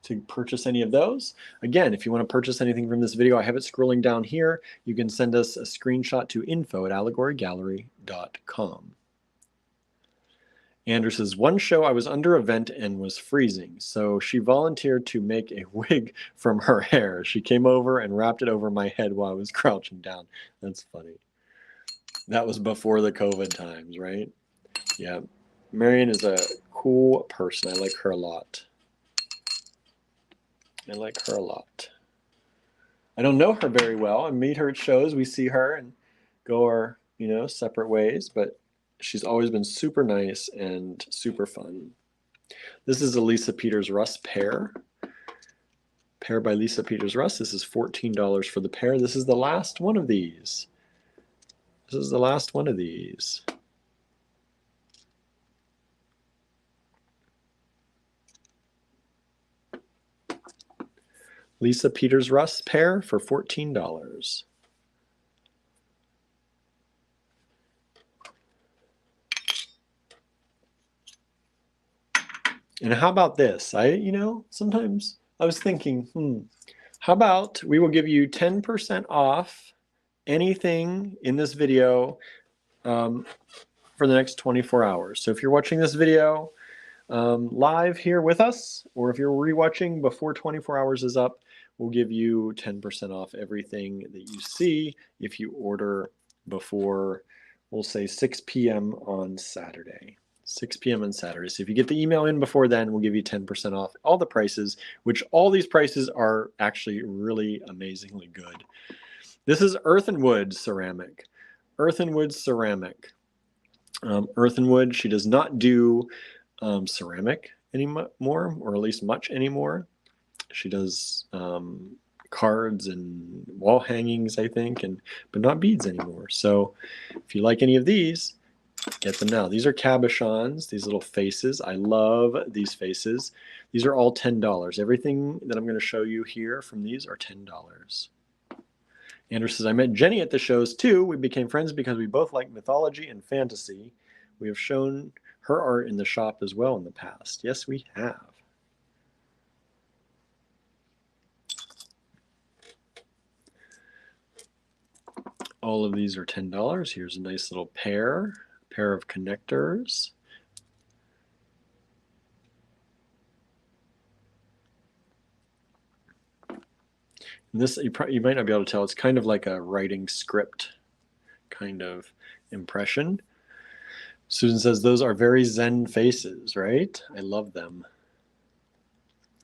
Speaker 1: to purchase any of those. Again, if you want to purchase anything from this video, I have it scrolling down here. You can send us a screenshot to info@allegorygallery.com. Andrew says, one show I was under a vent and was freezing, so she volunteered to make a wig from her hair. She came over and wrapped it over my head while I was crouching down. That's funny. That was before the COVID times, right? Yeah. Marion is a cool person. I like her a lot. I like her a lot. I don't know her very well. I meet her at shows. We see her and go our, separate ways, but she's always been super nice and super fun. This is a Lisa Peters Russ pear. Pear by Lisa Peters Russ. This is $14 for the pear. This is the last one of these. This is the last one of these. Lisa Peters Russ pear for $14. And how about this? Sometimes I was thinking, how about we will give you 10% off anything in this video for the next 24 hours. So if you're watching this video live here with us, or if you're rewatching before 24 hours is up, we'll give you 10% off everything that you see if you order before, we'll say 6 p.m. on Saturday. 6 p.m. on Saturday. So if you get the email in before then, we'll give you 10% off all the prices, which all these prices are actually really amazingly good. This is Earthenwood ceramic. Earthenwood ceramic. Earthenwood, she does not do ceramic anymore, or at least much anymore. She does cards and wall hangings, I think, but not beads anymore. So if you like any of these, get them now. These are cabochons, these little faces. I love these faces. These are all $10. Everything that I'm going to show you here from these are $10. Andrew says, I met Jenny at the shows too. We became friends because we both like mythology and fantasy. We have shown her art in the shop as well in the past. Yes, we have. All of these are $10. Here's a nice little pair of connectors. And this, you might not be able to tell, it's kind of like a writing script kind of impression. Susan says, those are very Zen faces, right? I love them.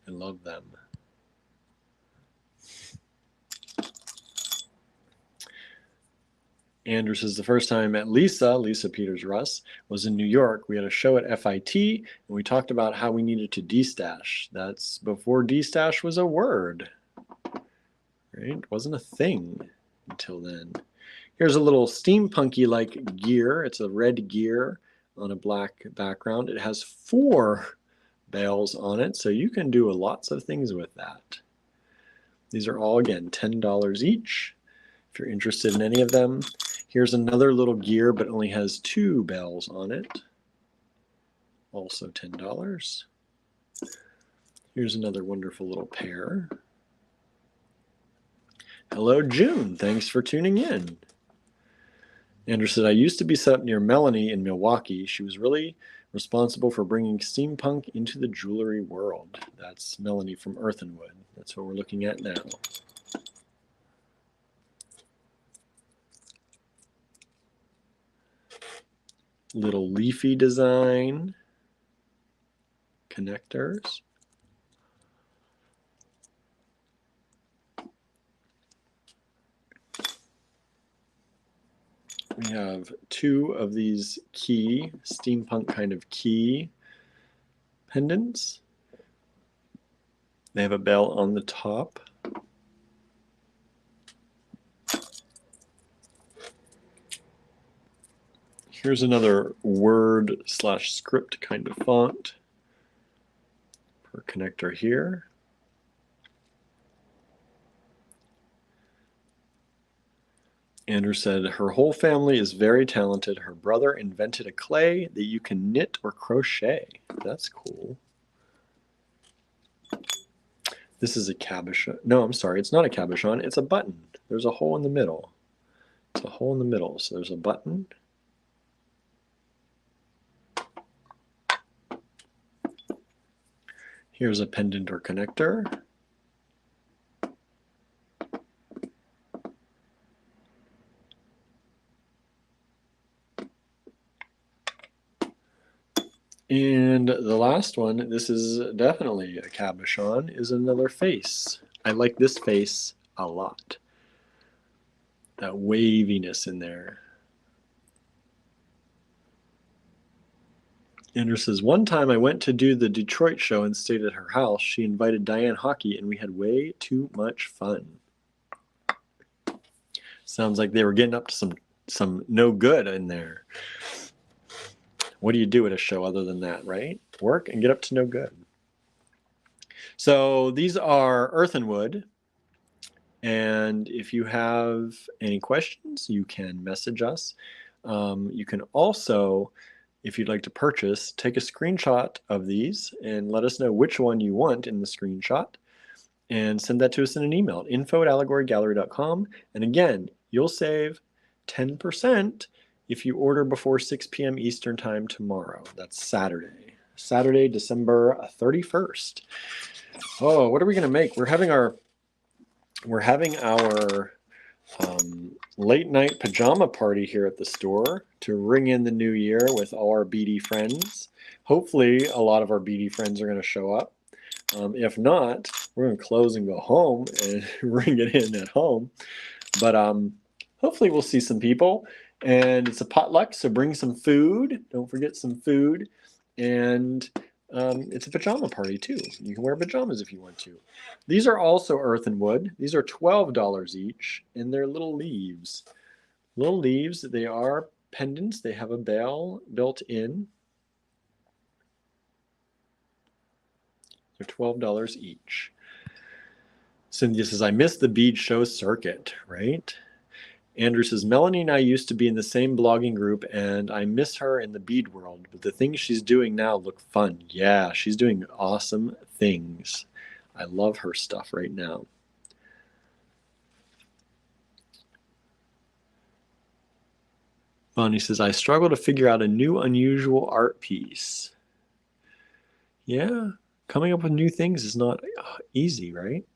Speaker 1: I love them. Andrew says, the first time I met Lisa Peters Russ, was in New York. We had a show at FIT, and we talked about how we needed to destash. That's before destash was a word, right? It wasn't a thing until then. Here's a little steampunky-like gear. It's a red gear on a black background. It has 4 bells on it, so you can do lots of things with that. These are all, again, $10 each. If you're interested in any of them. Here's another little gear, but only has 2 bells on it. Also $10. Here's another wonderful little pair. Hello, June. Thanks for tuning in. Andrew said, I used to be set up near Melanie in Milwaukee. She was really responsible for bringing steampunk into the jewelry world. That's Melanie from Earthenwood. That's what we're looking at now. Little leafy design. Connectors. We have 2 of these key, steampunk kind of key pendants. They have a bell on the top. Here's another word/script kind of font for connector here. Andrew said, her whole family is very talented. Her brother invented a clay that you can knit or crochet. That's cool. This is a cabochon. No, I'm sorry. It's not a cabochon. It's a button. There's a hole in the middle. It's a hole in the middle. So there's a button. Here's a pendant or connector. And the last one, this is definitely a cabochon, is another face. I like this face a lot. That waviness in there. Andrew says, one time I went to do the Detroit show and stayed at her house. She invited Diane Hockey and we had way too much fun. Sounds like they were getting up to some no good in there. What do you do at a show other than that, right? Work and get up to no good. So these are Earthenwood. And if you have any questions, you can message us. You can also, if you'd like to purchase, take a screenshot of these and let us know which one you want in the screenshot and send that to us in an email at info@allegorygallery.com. And again, you'll save 10% if you order before 6 p.m. Eastern time tomorrow. That's Saturday. Saturday, December 31st. Oh, what are we going to make? We're having our late night pajama party here at the store to ring in the new year with all our beady friends. Hopefully, a lot of our beady friends are going to show up. If not, we're going to close and go home and ring it in at home. But hopefully, we'll see some people. And it's a potluck, so bring some food. Don't forget some food. And it's a pajama party, too. You can wear pajamas if you want to. These are also Earthenwood. These are $12 each, and they're little leaves. Little leaves, they are pendants. They have a bell built in. They're $12 each. Cynthia says, I miss the bead show circuit, right? Andrew says, Melanie and I used to be in the same blogging group, and I miss her in the bead world, but the things she's doing now look fun. Yeah, she's doing awesome things. I love her stuff right now. Bonnie says, I struggle to figure out a new unusual art piece. Yeah, coming up with new things is not easy, right?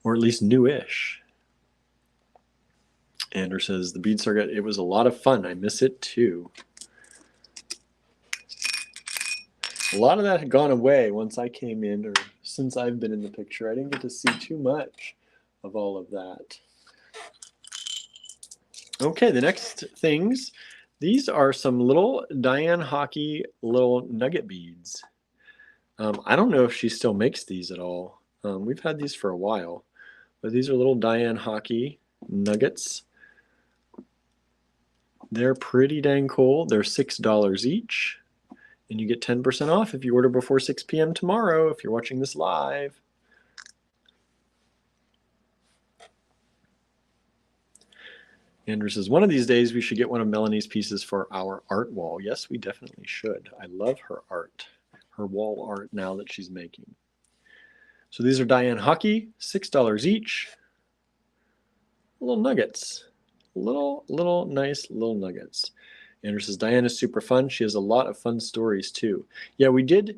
Speaker 1: Or at least newish. Andrew says, the bead circuit, it was a lot of fun. I miss it too. A lot of that had gone away once I came in, or since I've been in the picture. I didn't get to see too much of all of that. Okay, the next things. These are some little Diane Hockey little nugget beads. I don't know if she still makes these at all. We've had these for a while. But these are little Diane Hockey nuggets. They're pretty dang cool. They're $6 each. And you get 10% off if you order before 6 p.m. tomorrow, if you're watching this live. Andrew says, one of these days we should get one of Melanie's pieces for our art wall. Yes, we definitely should. I love her art, her wall art now that she's making. So these are Diane Hockey, $6 each. Little nuggets, little nice little nuggets. Andrew says, Diane is super fun. She has a lot of fun stories too. Yeah, we did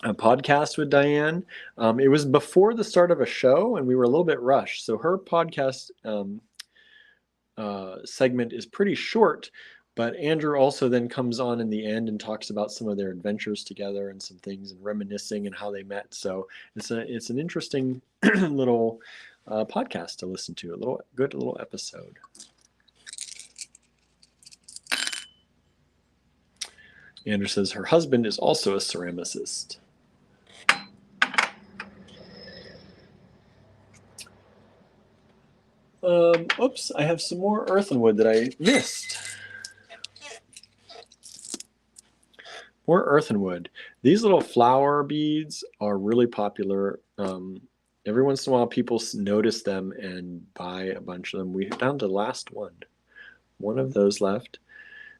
Speaker 1: a podcast with Diane. It was before the start of a show and we were a little bit rushed. So her podcast segment is pretty short, but Andrew also then comes on in the end and talks about some of their adventures together and some things and reminiscing and how they met. So it's an interesting little podcast to listen to, a good little episode. Andrew says her husband is also a ceramicist. Oops, I have some more earthenwood that I missed. More earthenwood. These little flower beads are really popular. Every once in a while, people notice them and buy a bunch of them. We're down to the last one of those left.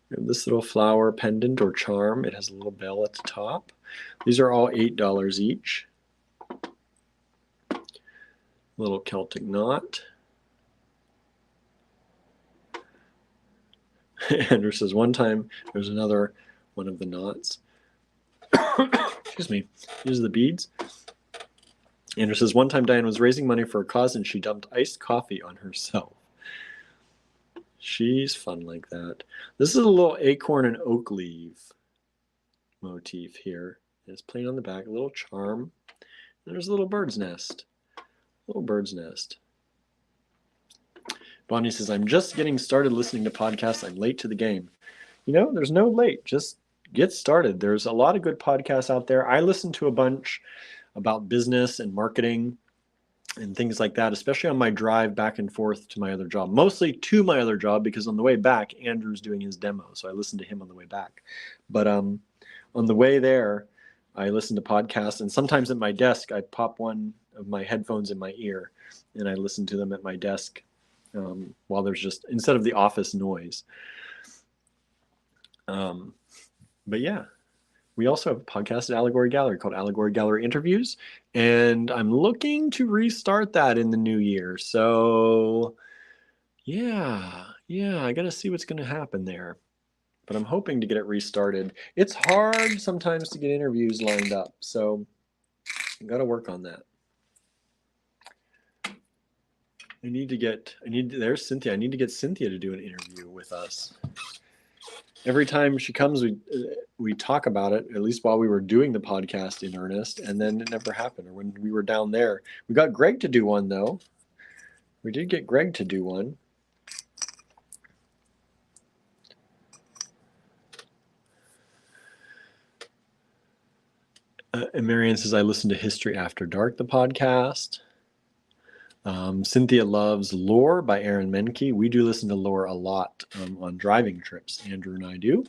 Speaker 1: We have this little flower pendant or charm. It has a little bell at the top. These are all $8 each. Little Celtic knot. Andrew says one time there's another one of the knots. Excuse me. These are the beads. Andrew says one time Diane was raising money for a cause and she dumped iced coffee on herself. She's fun like that. This is a little acorn and oak leaf motif here. It's plain on the back, a little charm. And there's a little bird's nest. Little bird's nest. Bonnie says, I'm just getting started listening to podcasts. I'm late to the game. You know, there's no late. Just get started. There's a lot of good podcasts out there. I listen to a bunch about business and marketing and things like that, especially on my drive back and forth to my other job. Mostly to my other job because on the way back, Andrew's doing his demo. So I listen to him on the way back. But on the way there, I listen to podcasts. And sometimes at my desk, I pop one of my headphones in my ear and I listen to them at my desk. While there's just, instead of the office noise. But yeah, we also have a podcast at Allegory Gallery called Allegory Gallery Interviews, and I'm looking to restart that in the new year. So yeah, I got to see what's going to happen there, but I'm hoping to get it restarted. It's hard sometimes to get interviews lined up, so I got to work on that. There's Cynthia. I need to get Cynthia to do an interview with us. Every time she comes, we talk about it, at least while we were doing the podcast in earnest, and then it never happened. Or when we were down there, we got Greg to do one, though. We did get Greg to do one. And Marianne says, I listen to History After Dark, the podcast. Cynthia loves Lore by Aaron Menke. We do listen to Lore a lot on driving trips. Andrew and I do.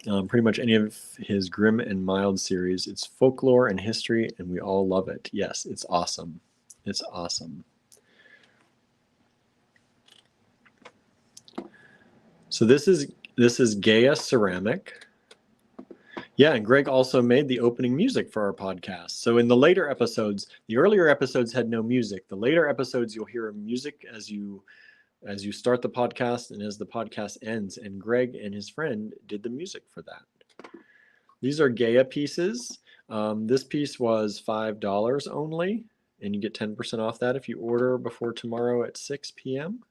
Speaker 1: Pretty much any of his Grim and Mild series. It's folklore and history, and we all love it. Yes, it's awesome. It's awesome. So this is Gaia Ceramic. Yeah, and Greg also made the opening music for our podcast. So in the later episodes, the earlier episodes had no music. The later episodes, you'll hear music as you start the podcast and as the podcast ends. And Greg and his friend did the music for that. These are Gaia pieces. This piece was $5 only, and you get 10% off that if you order before tomorrow at 6 p.m.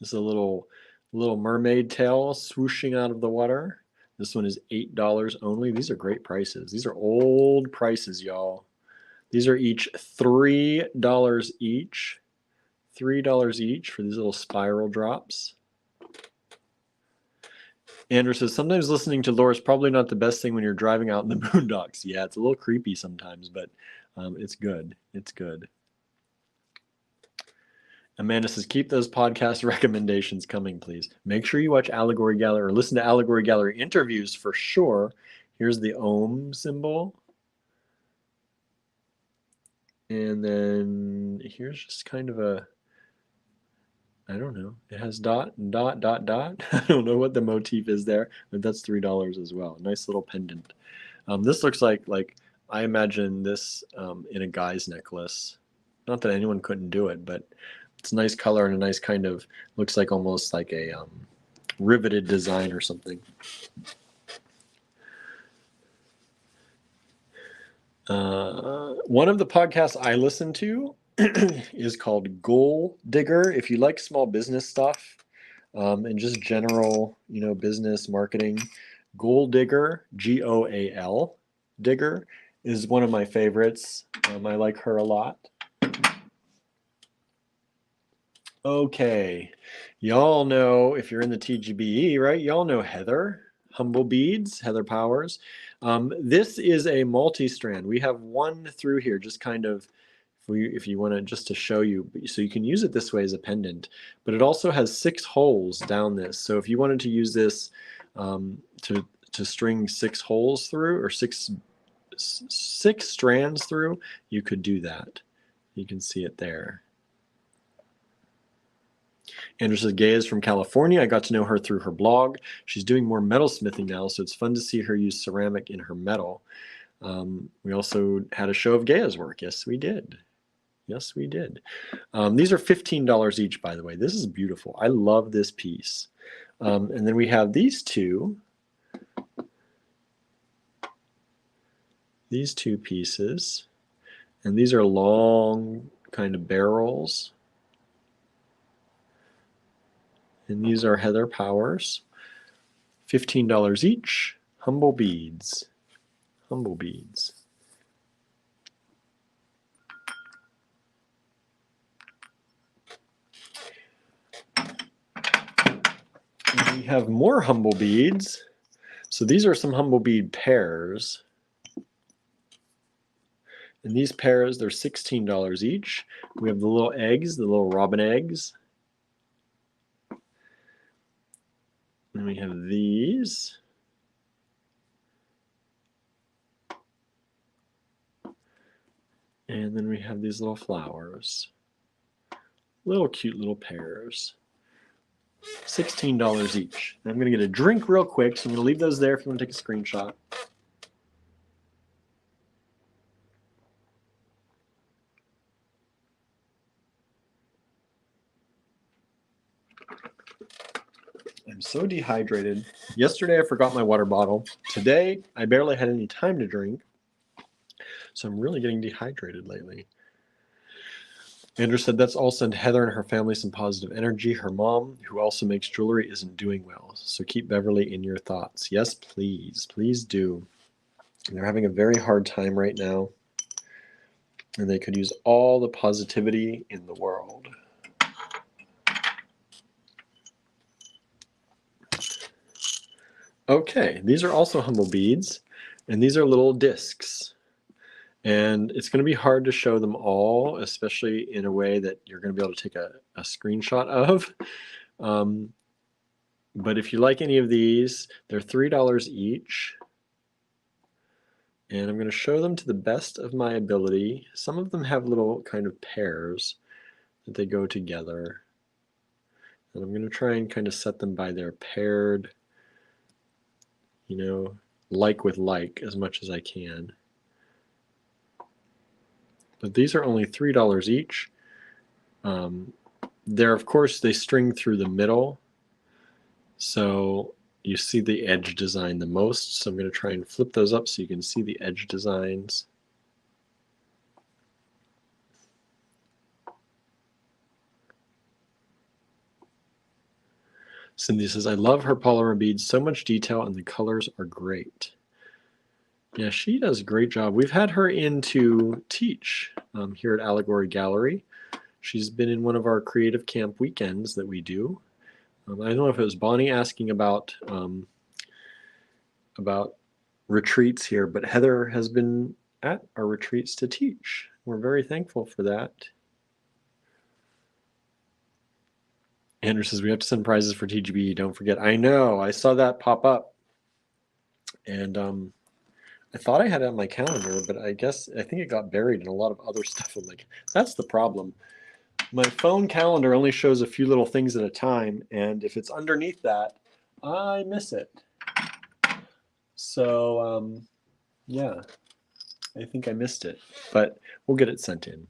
Speaker 1: This is a little mermaid tail swooshing out of the water. This one is $8 only. These are great prices. These are old prices, y'all. These are each $3 each. $3 each for these little spiral drops. Andrew says, sometimes listening to lore is probably not the best thing when you're driving out in the boondocks. Yeah, it's a little creepy sometimes, but it's good. It's good. Amanda says, keep those podcast recommendations coming, please. Make sure you watch Allegory Gallery or listen to Allegory Gallery interviews for sure. Here's the Om symbol. And then here's just kind of a I don't know. It has dot and dot, dot, dot. I don't know what the motif is there, but that's $3 as well. Nice little pendant. This looks like I imagine this in a guy's necklace. Not that anyone couldn't do it, but it's a nice color and a nice kind of, looks like almost like a riveted design or something. One of the podcasts I listen to is called Goal Digger. If you like small business stuff and just general, business marketing, Goal Digger, Goal Digger, is one of my favorites. I like her a lot. Okay, y'all know, if you're in the TGBE, right? Y'all know Heather, Humble Beads, Heather Powers. This is a multi-strand. We have one through here, just kind of, if you want to, just to show you, so you can use it this way as a pendant, but it also has 6 holes down this. So if you wanted to use this to string 6 holes through, or six strands through, you could do that. You can see it there. Andrew says, Gay is from California. I got to know her through her blog. She's doing more metalsmithing now, so it's fun to see her use ceramic in her metal. We also had a show of Gaya's work. Yes, we did. Yes, we did. These are $15 each, by the way. This is beautiful. I love this piece. And then we have these two pieces. And these are long kind of barrels. And these are Heather Powers. $15 each. Humble Beads. Humble Beads. And we have more Humble Beads. So these are some Humble Bead pairs. And these pairs, they're $16 each. We have the little eggs, the little robin eggs. And we have these. And then we have these little flowers. Little cute little pairs. $16 each. I'm going to get a drink real quick, so I'm going to leave those there if you want to take a screenshot. I'm so dehydrated. Yesterday I forgot my water bottle. Today I barely had any time to drink. So I'm really getting dehydrated lately. Andrew said, that's all send Heather and her family some positive energy. Her mom, who also makes jewelry, isn't doing well. So keep Beverly in your thoughts. Yes, please. Please do. They're having a very hard time right now. And they could use all the positivity in the world. Okay, these are also Humble Beads. And these are little discs. And it's going to be hard to show them all, especially in a way that you're going to be able to take a screenshot of. But if you like any of these, they're $3 each. And I'm going to show them to the best of my ability. Some of them have little kind of pairs that they go together. And I'm going to try and kind of set them by their paired, like with like as much as I can. But these are only $3 each. Of course, they string through the middle. So you see the edge design the most. So I'm going to try and flip those up so you can see the edge designs. Cindy says, I love her polymer beads. So much detail and the colors are great. Yeah, she does a great job. We've had her in to teach here at Allegory Gallery. She's been in one of our creative camp weekends that we do. I don't know if it was Bonnie asking about retreats here, but Heather has been at our retreats to teach. We're very thankful for that. Andrew says, we have to send prizes for TGB. Don't forget. I know. I saw that pop up. And I thought I had it on my calendar, but I think it got buried in a lot of other stuff. I'm like, that's the problem. My phone calendar only shows a few little things at a time, and if it's underneath that, I miss it. So, yeah, I think I missed it, but we'll get it sent in.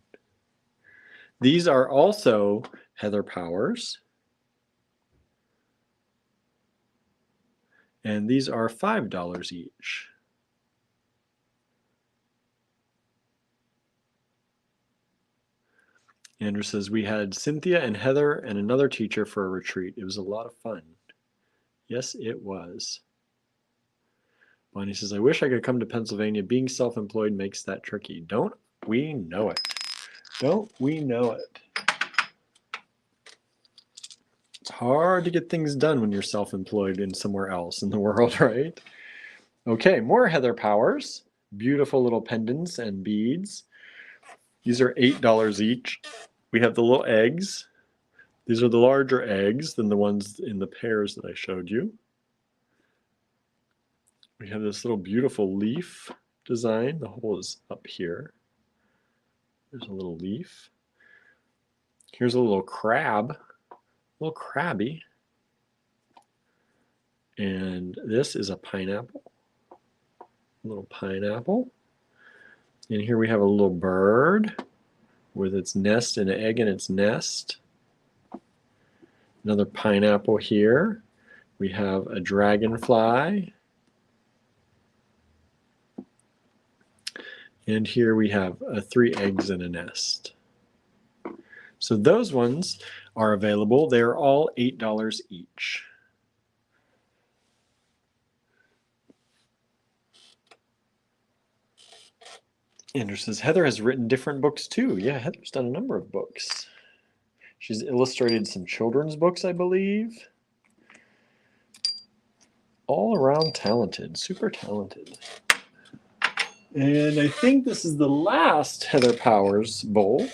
Speaker 1: These are also Heather Powers, and these are $5 each. Andrew says, we had Cynthia and Heather and another teacher for a retreat. It was a lot of fun. Yes, it was. Bonnie says, I wish I could come to Pennsylvania. Being self-employed makes that tricky. Don't we know it? Don't we know it? It's hard to get things done when you're self-employed in somewhere else in the world, right? Okay, more Heather Powers. Beautiful little pendants and beads. These are $8 each. We have the little eggs. These are the larger eggs than the ones in the pairs that I showed you. We have this little beautiful leaf design. The hole is up here. There's a little leaf. Here's a little crab, a little crabby. And this is a pineapple, a little pineapple. And here we have a little bird with its nest and an egg in its nest. Another pineapple here. We have a dragonfly. And here we have 3 eggs in a nest. So those ones are available. They're all $8 each. Andrew says, Heather has written different books too. Yeah, Heather's done a number of books. She's illustrated some children's books, I believe. All around talented, super talented. And I think this is the last Heather Powers bowl.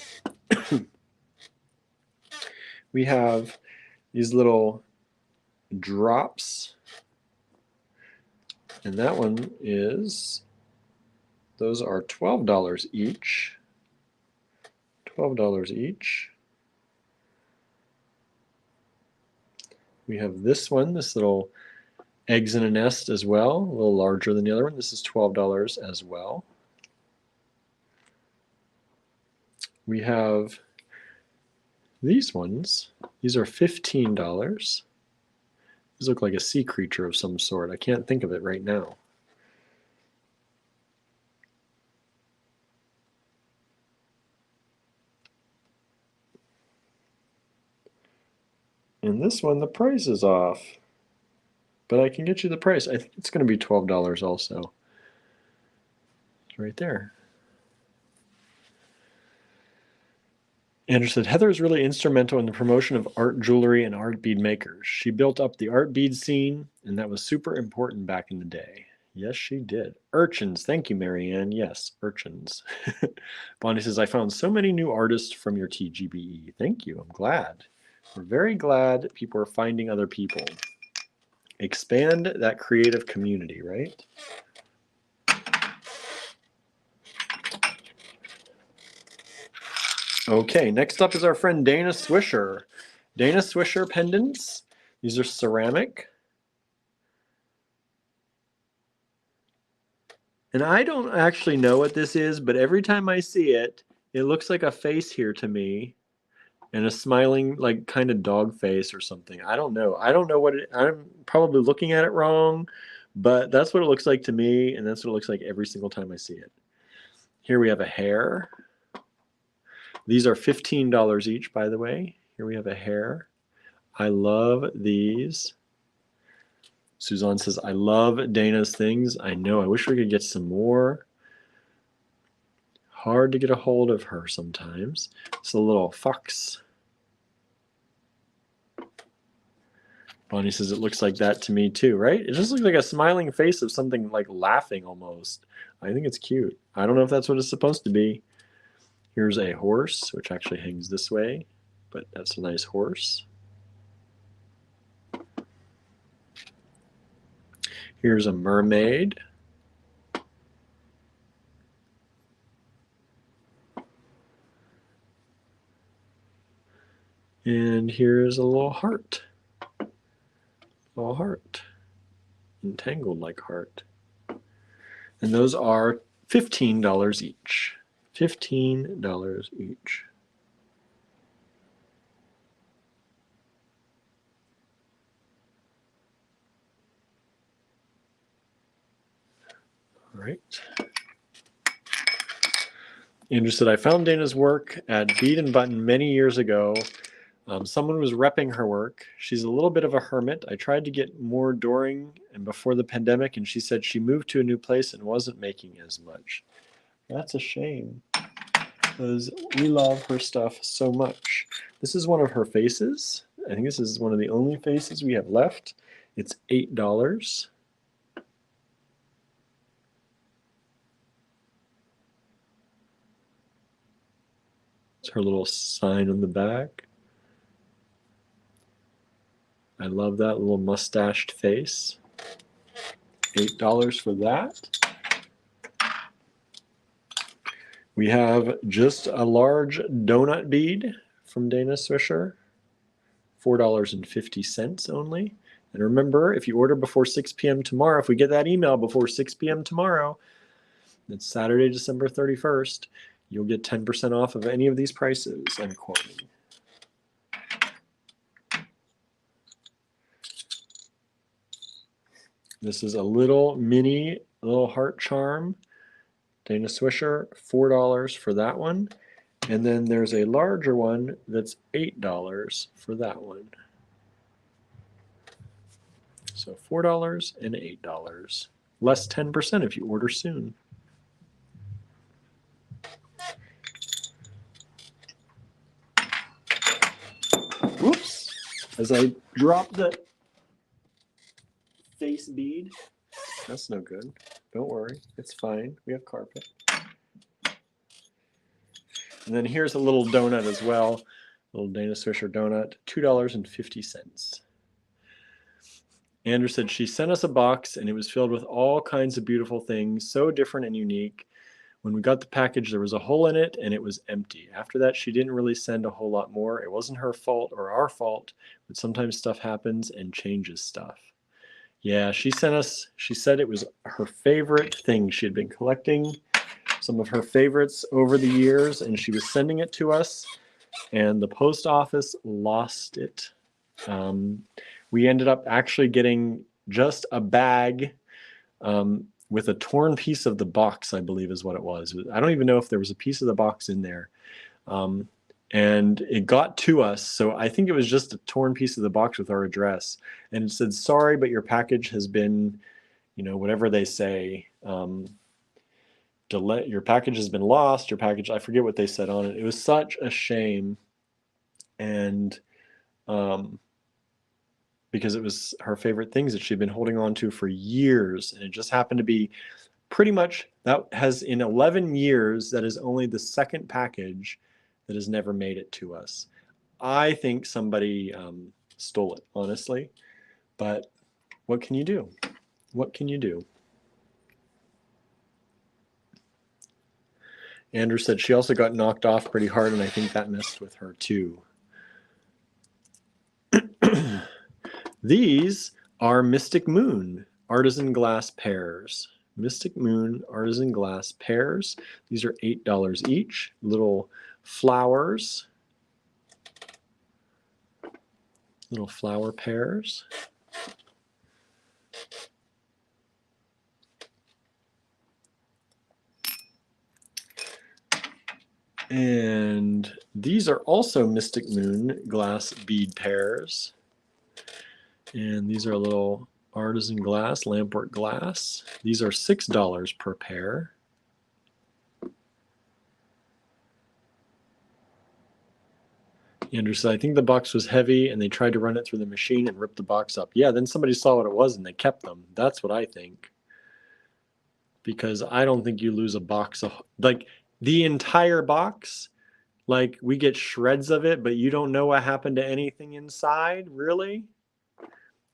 Speaker 1: We have these little drops. And that one is, those are $12 each. $12 each. We have this one, this little eggs in a nest as well, a little larger than the other one. This is $12 as well. We have these ones. These are $15. These look like a sea creature of some sort. I can't think of it right now. And this one, the price is off. But I can get you the price. I think it's going to be $12 also. It's right there. Andrew said, Heather is really instrumental in the promotion of art jewelry and art bead makers. She built up the art bead scene, and that was super important back in the day. Yes, she did. Urchins. Thank you, Marianne. Yes, urchins. Bonnie says, I found so many new artists from your TGBE. Thank you. I'm glad. We're very glad people are finding other people. Expand that creative community, right? Okay, next up is our friend Dana Swisher. Dana Swisher pendants. These are ceramic. And I don't actually know what this is, but every time I see it, it looks like a face here to me. And a smiling, like, kind of dog face or something. I don't know. I don't know what it, I'm probably looking at it wrong, but that's what it looks like to me, and that's what it looks like every single time I see it. Here we have a hare. These are $15 each, by the way. Here we have a hare. I love these. Suzanne says, I love Dana's things. I know. I wish we could get some more. Hard to get a hold of her sometimes. It's a little fox. Bonnie says it looks like that to me too, right? It just looks like a smiling face of something like laughing almost. I think it's cute. I don't know if that's what it's supposed to be. Here's a horse, which actually hangs this way, but that's a nice horse. Here's a mermaid. And here's a little heart. Little heart. Entangled like heart. And those are $15 each. $15 each. All right. Andrew said, I found Dana's work at Bead and Button many years ago. Someone was repping her work. She's a little bit of a hermit. I tried to get more during and before the pandemic, and she said she moved to a new place and wasn't making as much. That's a shame, because we love her stuff so much. This is one of her faces. I think this is one of the only faces we have left. It's $8. It's her little sign on the back. I love that little mustached face. $8 for that. We have just a large donut bead from Dana Swisher. $4.50 only. And remember, if you order before 6 p.m. tomorrow, if we get that email before 6 p.m. tomorrow, it's Saturday, December 31st, you'll get 10% off of any of these prices I'm quoting. This is a little mini little heart charm. Dana Swisher, $4 for that one. And then there's a larger one that's $8 for that one. So $4 and $8. Less 10% if you order soon. Whoops. As I drop the face bead. That's no good. Don't worry. It's fine. We have carpet. And then here's a little donut as well. Little Dana Swisher donut. $2.50. Andrew said she sent us a box and it was filled with all kinds of beautiful things, so different and unique. When we got the package, there was a hole in it and it was empty. After that, she didn't really send a whole lot more. It wasn't her fault or our fault, but sometimes stuff happens and changes stuff. Yeah, she sent us, she said it was her favorite thing. She had been collecting some of her favorites over the years and she was sending it to us and the post office lost it. We ended up actually getting just a bag with a torn piece of the box, I believe is what it was. I don't even know if there was a piece of the box in there. And it got to us. So I think it was just a torn piece of the box with our address. And it said, sorry, but your package has been, you know, whatever they say, your package has been lost, your package, I forget what they said on it. It was such a shame. And because it was her favorite things that she'd been holding on to for years. And it just happened to be pretty much, that has in 11 years, that is only the second package that has never made it to us. I think somebody stole it, honestly. But what can you do? What can you do? Andrew said she also got knocked off pretty hard, and I think that messed with her too. These are Mystic Moon Artisan Glass Pears. Mystic Moon Artisan Glass Pears. These are $8 each. Little flowers. Little flower pears. And these are also Mystic Moon glass bead pairs. And these are little artisan glass, lampwork glass. These are $6 per pair. Andrew said, I think the box was heavy and they tried to run it through the machine and ripped the box up. Yeah, then somebody saw what it was and they kept them. That's what I think. Because I don't think you lose a box of, like, the entire box, like, we get shreds of it, but you don't know what happened to anything inside, really?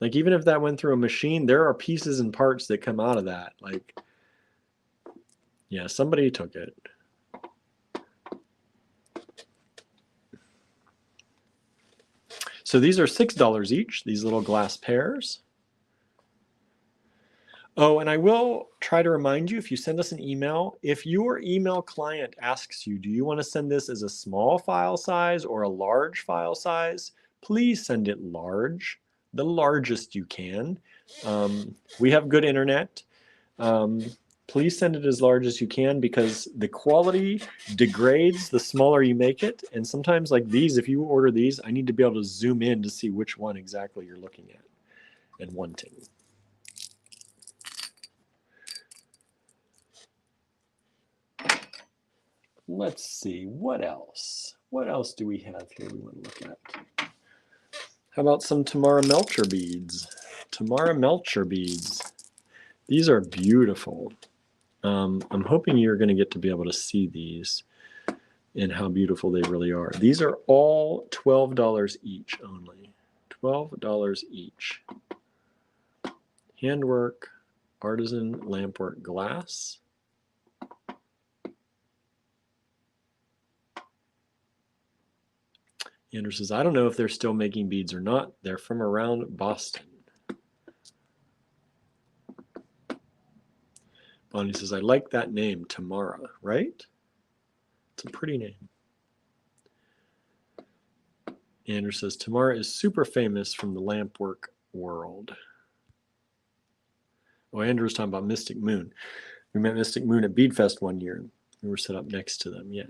Speaker 1: Like, even if that went through a machine, there are pieces and parts that come out of that. Like, yeah, somebody took it. So these are $6 each, these little glass pairs. Oh, and I will try to remind you, if you send us an email, if your email client asks you, do you want to send this as a small file size or a large file size? Please send it large, the largest you can. We have good internet. Please send it as large as you can because the quality degrades the smaller you make it. And sometimes like these, if you order these, I need to be able to zoom in to see which one exactly you're looking at and wanting. Let's see, what else? What else do we have here we want to look at? How about some Tamara Melcher beads? Tamara Melcher beads. These are beautiful. I'm hoping you're going to get to be able to see these and how beautiful they really are. These are all $12 each only. $12 each. Handwork, artisan lampwork glass. Andrew says, I don't know if they're still making beads or not. They're from around Boston. Bonnie says, I like that name, Tamara, right? It's a pretty name. Andrew says, Tamara is super famous from the lampwork world. Oh, Andrew was talking about Mystic Moon. We met Mystic Moon at Bead Fest one year. We were set up next to them, yeah.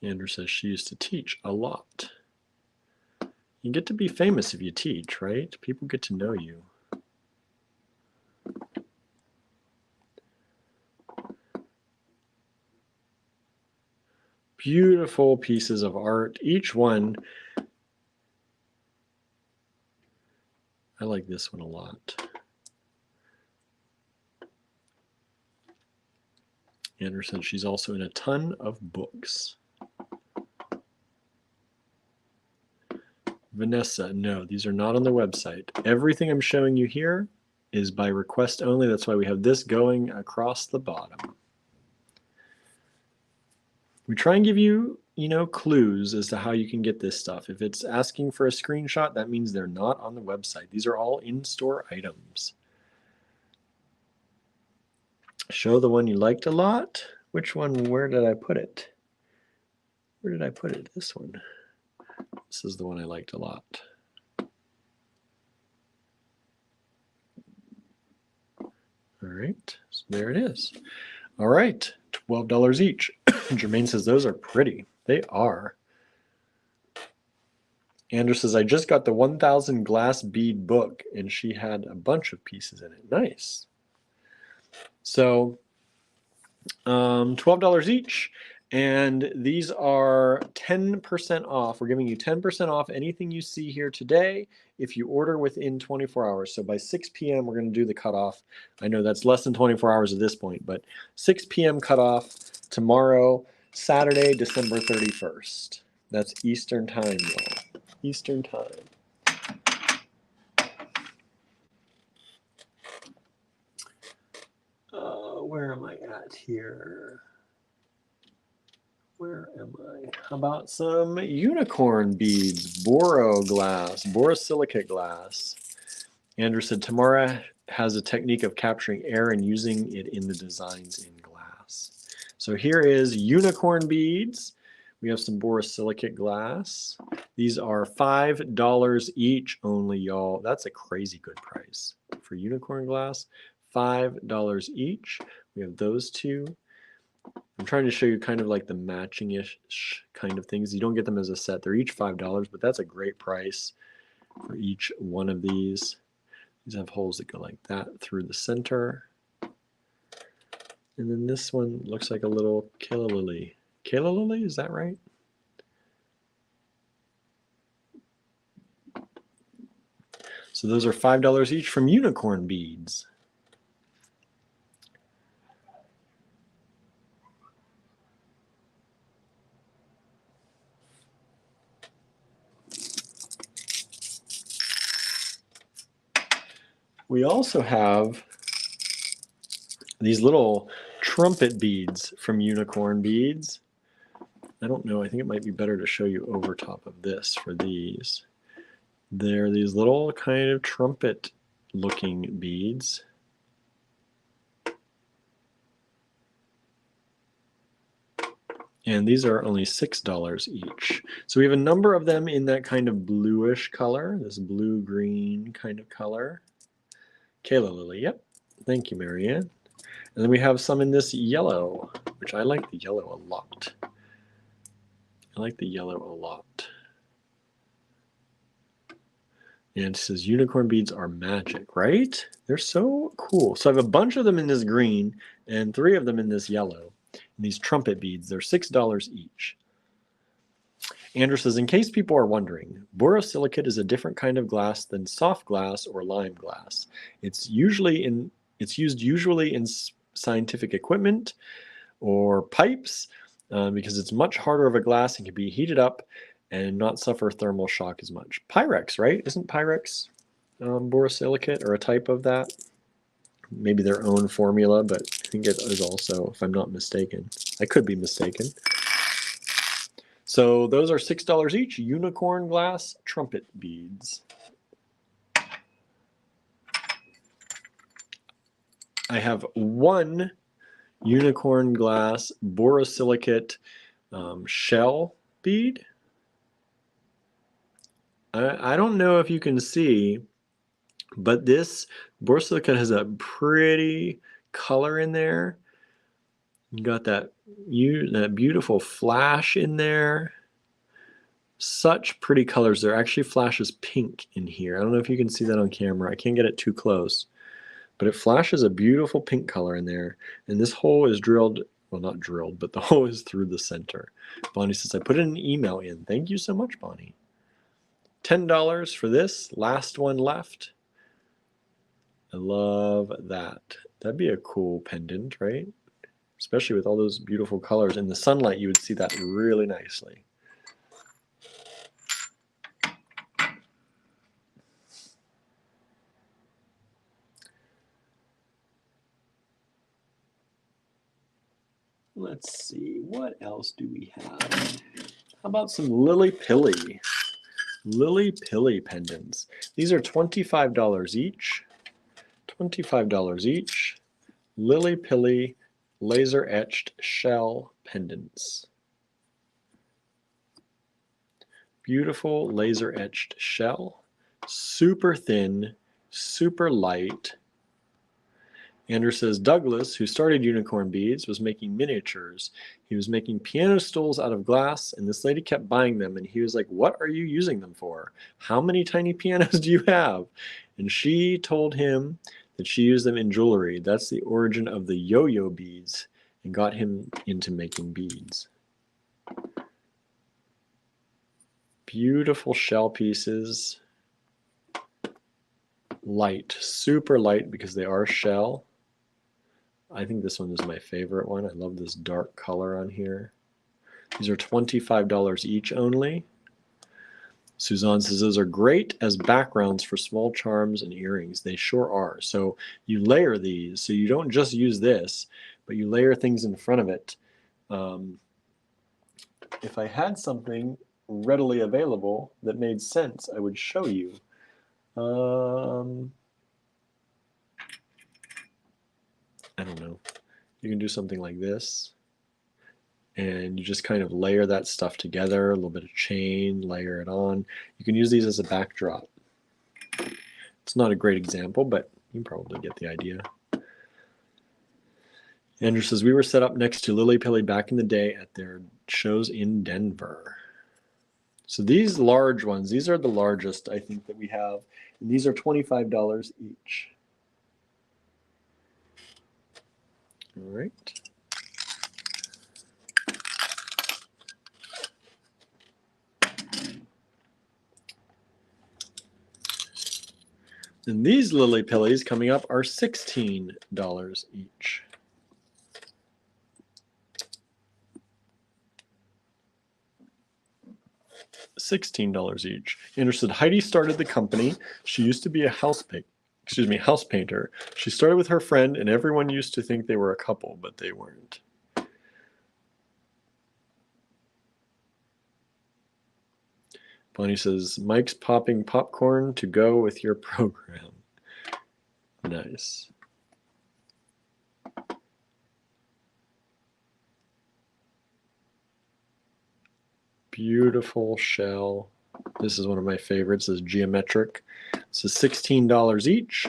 Speaker 1: Andrew says she used to teach a lot. You get to be famous if you teach, right? People get to know you. Beautiful pieces of art. Each one, I like this one a lot. Andrew said she's also in a ton of books. Vanessa, no, these are not on the website. Everything I'm showing you here is by request only. That's why we have this going across the bottom. We try and give you, clues as to how you can get this stuff. If it's asking for a screenshot, that means they're not on the website. These are all in-store items. Show the one you liked a lot. Which one? Where did I put it? Where did I put it? This one. This is the one I liked a lot. All right, so there it is. All right, $12 each. Jermaine says those are pretty. They are. Andrew says, I just got the 1000 glass bead book and she had a bunch of pieces in it. Nice. So $12 each. And these are 10% off. We're giving you 10% off anything you see here today if you order within 24 hours. So by 6 p.m., we're going to do the cutoff. I know that's less than 24 hours at this point, but 6 p.m. cutoff tomorrow, Saturday, December 31st. That's Eastern time, y'all. Eastern time. Where am I at here? Where am I? How about some unicorn beads, borosilicate glass. Andrew said, Tamara has a technique of capturing air and using it in the designs in glass. So here is unicorn beads. We have some borosilicate glass. These are $5 each only, y'all. That's a crazy good price for unicorn glass. $5 each. We have those two. I'm trying to show you kind of like the matching-ish kind of things. You don't get them as a set. They're each $5, but that's a great price for each one of these. These have holes that go like that through the center. And then this one looks like a little Kayla lily. Kayla lily, is that right? So those are $5 each from unicorn beads. We also have these little trumpet beads from Unicorn Beads. I don't know, I think it might be better to show you over top of this for these. They're these little kind of trumpet looking beads. And these are only $6 each. So we have a number of them in that kind of bluish color, this blue-green kind of color. Kayla Lily, yep. Thank you, Marianne. And then we have some in this yellow, which I like the yellow a lot. I like the yellow a lot. And it says unicorn beads are magic, right? They're so cool. So I have a bunch of them in this green and 3 of them in this yellow. And these trumpet beads, they're $6 each. Andrew says, in case people are wondering, borosilicate is a different kind of glass than soft glass or lime glass. It's used usually in scientific equipment or pipes because it's much harder of a glass and can be heated up and not suffer thermal shock as much. Pyrex, right? Isn't Pyrex borosilicate or a type of that? Maybe their own formula, but I think it is also, if I'm not mistaken. I could be mistaken. So those are $6 each, unicorn glass trumpet beads. I have one unicorn glass borosilicate shell bead. I don't know if you can see, but this borosilicate has a pretty color in there. You got that beautiful flash in there. Such pretty colors. There actually flashes pink in here. I don't know if you can see that on camera. I can't get it too close. But it flashes a beautiful pink color in there. And this hole is drilled, well, not drilled, but the hole is through the center. Bonnie says, I put an email in. Thank you so much, Bonnie. $10 for this. Last one left. I love that. That'd be a cool pendant, right? Especially with all those beautiful colors. In the sunlight, you would see that really nicely. Let's see, what else do we have? How about some Lily Pilly? Lily Pilly pendants. These are $25 each. $25 each. Lily Pilly laser etched shell pendants. Beautiful laser etched shell. Super thin, super light. Andrew says, Douglas, who started Unicorn Beads, was making miniatures. He was making piano stools out of glass, and this lady kept buying them, and he was like, what are you using them for? How many tiny pianos do you have? And she told him that she used them in jewelry. That's the origin of the yo-yo beads, and got him into making beads. Beautiful shell pieces. Light, super light because they are shell. I think this one is my favorite one. I love this dark color on here. These are $25 each only. Suzanne says those are great as backgrounds for small charms and earrings. They sure are. So you layer these. So you don't just use this, but you layer things in front of it. If I had something readily available that made sense, I would show you. I don't know. You can do something like this. And you just kind of layer that stuff together, a little bit of chain, layer it on. You can use these as a backdrop. It's not a great example, but you can probably get the idea. Andrew says, we were set up next to Lily Pilly back in the day at their shows in Denver. So these large ones, these are the largest I think that we have. And these are $25 each. All right. And these Lily Pillies coming up are $16 each. $16 each. Interested, Heidi started the company. She used to be a house excuse me, house painter. She started with her friend, and everyone used to think they were a couple, but they weren't. Bonnie says, Mike's popping popcorn to go with your program. Nice. Beautiful shell. This is one of my favorites. This is geometric. This is $16 each.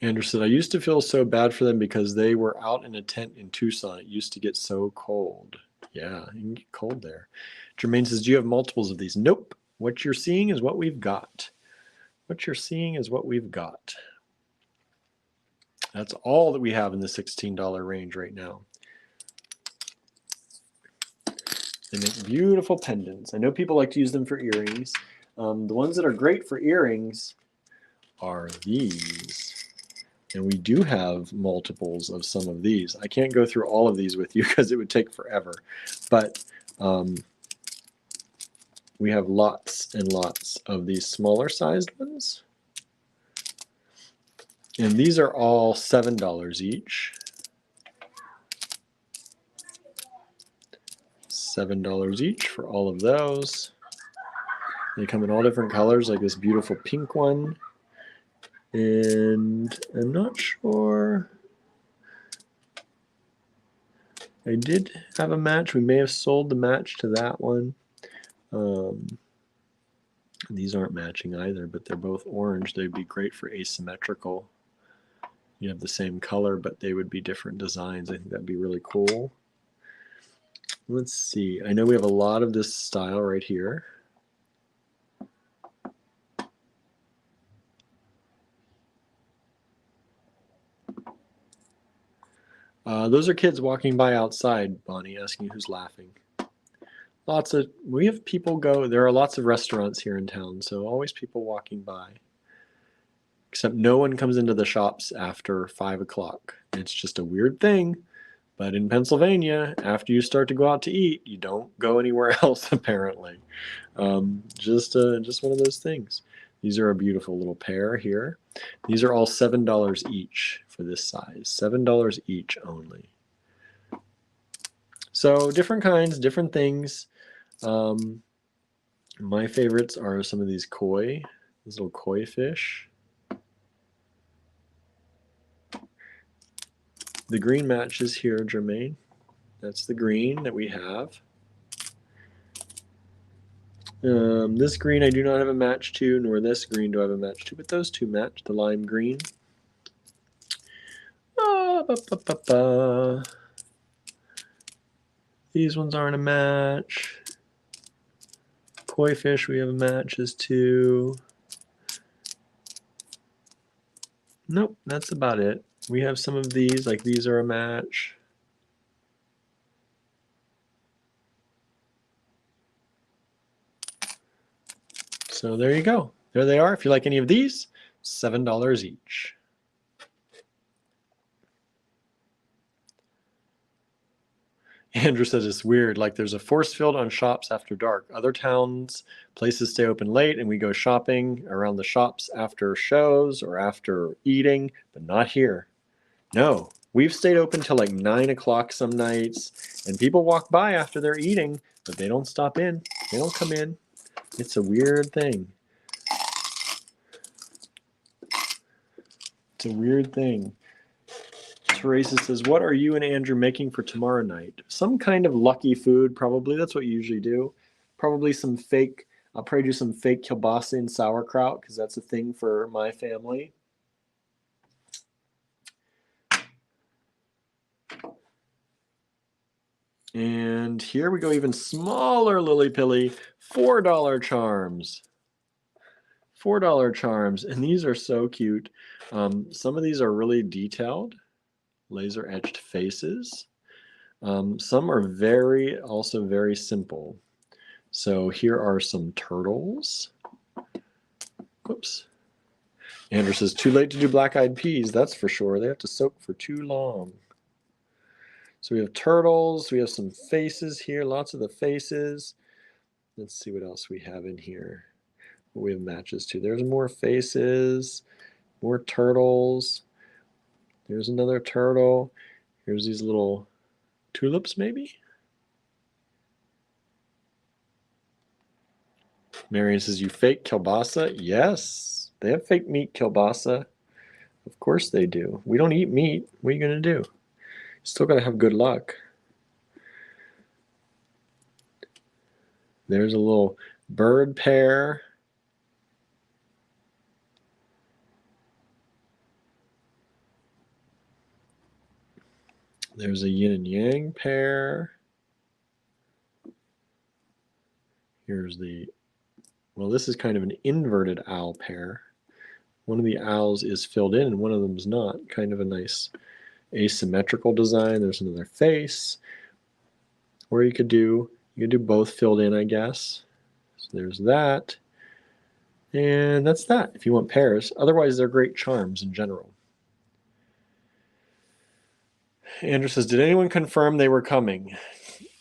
Speaker 1: Andrew said, I used to feel so bad for them because they were out in a tent in Tucson. It used to get so cold. Yeah, you can get cold there. Jermaine says, do you have multiples of these? Nope. What you're seeing is what we've got. What you're seeing is what we've got. That's all that we have in the $16 range right now. They make beautiful pendants. I know people like to use them for earrings. The ones that are great for earrings are these. And we do have multiples of some of these. I can't go through all of these with you because it would take forever. But we have lots and lots of these smaller sized ones. And these are all $7 each. $7 each for all of those. They come in all different colors, like this beautiful pink one. And I'm not sure. I did have a match. We may have sold the match to that one. These aren't matching either, but they're both orange. They'd be great for asymmetrical. You have the same color, but they would be different designs. I think that'd be really cool. Let's see. I know we have a lot of this style right here. Those are kids walking by outside, Bonnie, asking who's laughing. We have people go, there are lots of restaurants here in town, so always people walking by. Except no one comes into the shops after 5 o'clock. It's just a weird thing, but in Pennsylvania, after you start to go out to eat, you don't go anywhere else, apparently. Just one of those things. These are a beautiful little pair here. These are all $7 each for this size. $7 each only. So different kinds, different things. My favorites are some of these koi, these little koi fish. The green matches here, Jermaine. That's the green that we have. This green I do not have a match to, nor this green do I have a match to, but those two match, the lime green. These ones aren't a match. Koi fish we have matches to. Nope, that's about it. We have some of these, like these are a match. So there you go. There they are. If you like any of these, $7 each. Andrew says it's weird, like there's a force field on shops after dark. Other towns, places stay open late and we go shopping around the shops after shows or after eating, but not here. No, we've stayed open till like 9 o'clock some nights, and people walk by after they're eating, but they don't stop in. They don't come in. It's a weird thing. It's a weird thing. Teresa says, what are you and Andrew making for tomorrow night? Some kind of lucky food, probably. That's what you usually do. Probably some fake, I'll probably do some fake kielbasa and sauerkraut, because that's a thing for my family. And here we go, even smaller Lily Pilly, $4 charms. $4 charms, and these are so cute. Some of these are really detailed, laser etched faces. Some are also very simple. So here are some turtles. Whoops. Andrew says, too late to do black-eyed peas, that's for sure. They have to soak for too long. So we have turtles, we have some faces here, lots of the faces. Let's see what else we have in here. What we have matches to. There's more faces, more turtles. There's another turtle. Here's these little tulips, maybe? Marion says, you fake kielbasa? Yes, they have fake meat kielbasa. Of course they do. We don't eat meat. What are you going to do? Still got to have good luck. There's a little bird pair. There's a yin and yang pair. Here's the, well, this is kind of an inverted owl pair. One of the owls is filled in and one of them is not. Kind of a nice asymmetrical design. There's another face. Or you could do both filled in, I guess. So there's that. And that's that if you want pairs. Otherwise, they're great charms in general. Andrew says, did anyone confirm they were coming?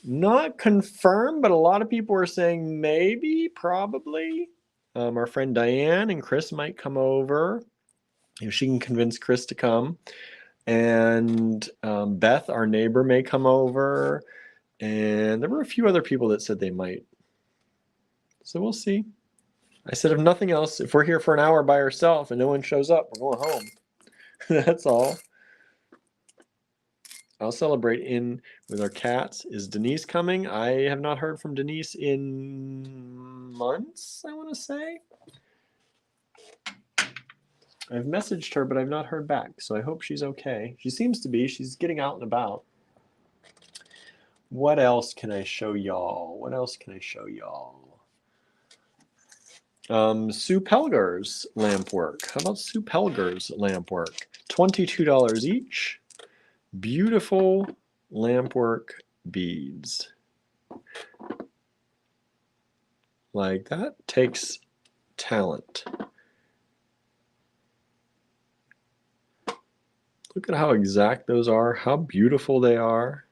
Speaker 1: Not confirmed, but a lot of people are saying maybe, probably. Our friend Diane and Chris might come over. If she can convince Chris to come. And Beth, our neighbor, may come over. And there were a few other people that said they might. So we'll see. I said, if nothing else, if we're here for an hour by ourselves and no one shows up, we're going home. That's all. I'll celebrate in with our cats. Is Denise coming? I have not heard from Denise in months, I want to say. I've messaged her, but I've not heard back, so I hope she's okay. She seems to be. She's getting out and about. What else can I show y'all? What else can I show y'all? Sue Pelger's lamp work. How about Sue Pelger's lamp work? $22 each. Beautiful lampwork beads. Like that takes talent. Look at how exact those are, how beautiful they are.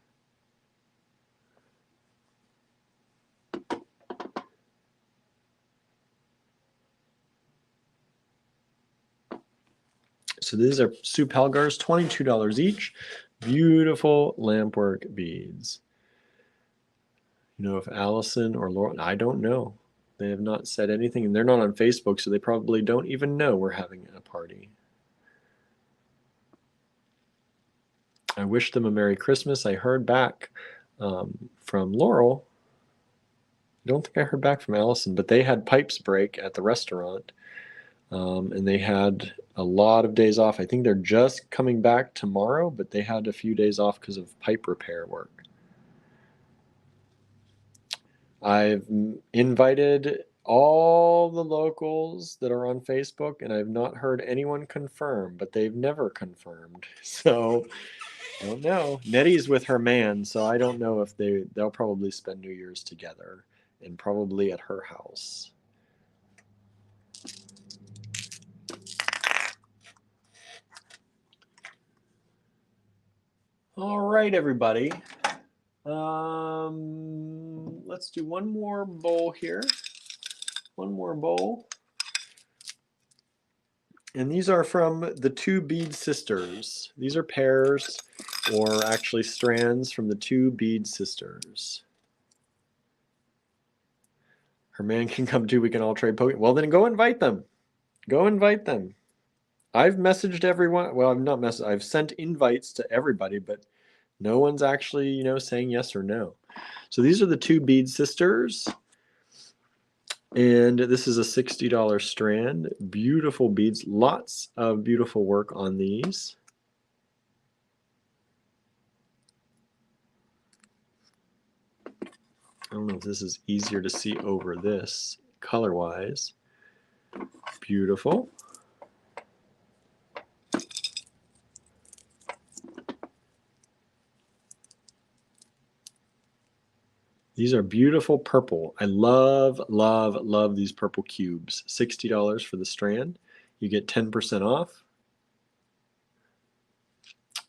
Speaker 1: So these are Sue Pelgar's, $22 each. Beautiful lampwork beads. You know, if Allison or Laura, I don't know. They have not said anything, and they're not on Facebook, so they probably don't even know we're having a party. I wish them a Merry Christmas. I heard back from Laurel. I don't think I heard back from Allison, but they had pipes break at the restaurant, and they had a lot of days off. I think they're just coming back tomorrow, but they had a few days off because of pipe repair work. I've invited all the locals that are on Facebook, and I've not heard anyone confirm, but they've never confirmed. So I don't know. Nettie's with her man, so I don't know if they'll probably spend New Year's together and probably at her house. All right, everybody. Let's do one more bowl here. One more bowl. And these are from the Two Bead Sisters. These are pairs, or actually strands from the Two Bead Sisters. Her man can come too. We can all trade Pokemon. Well, then go invite them. Go invite them. I've messaged everyone. Well, I've not messaged. I've sent invites to everybody, but no one's actually, saying yes or no. So these are the Two Bead Sisters. And this is a $60 strand. Beautiful beads. Lots of beautiful work on these. I don't know if this is easier to see over this color-wise. Beautiful. These are beautiful purple. I love, love, love these purple cubes. $60 for the strand. You get 10% off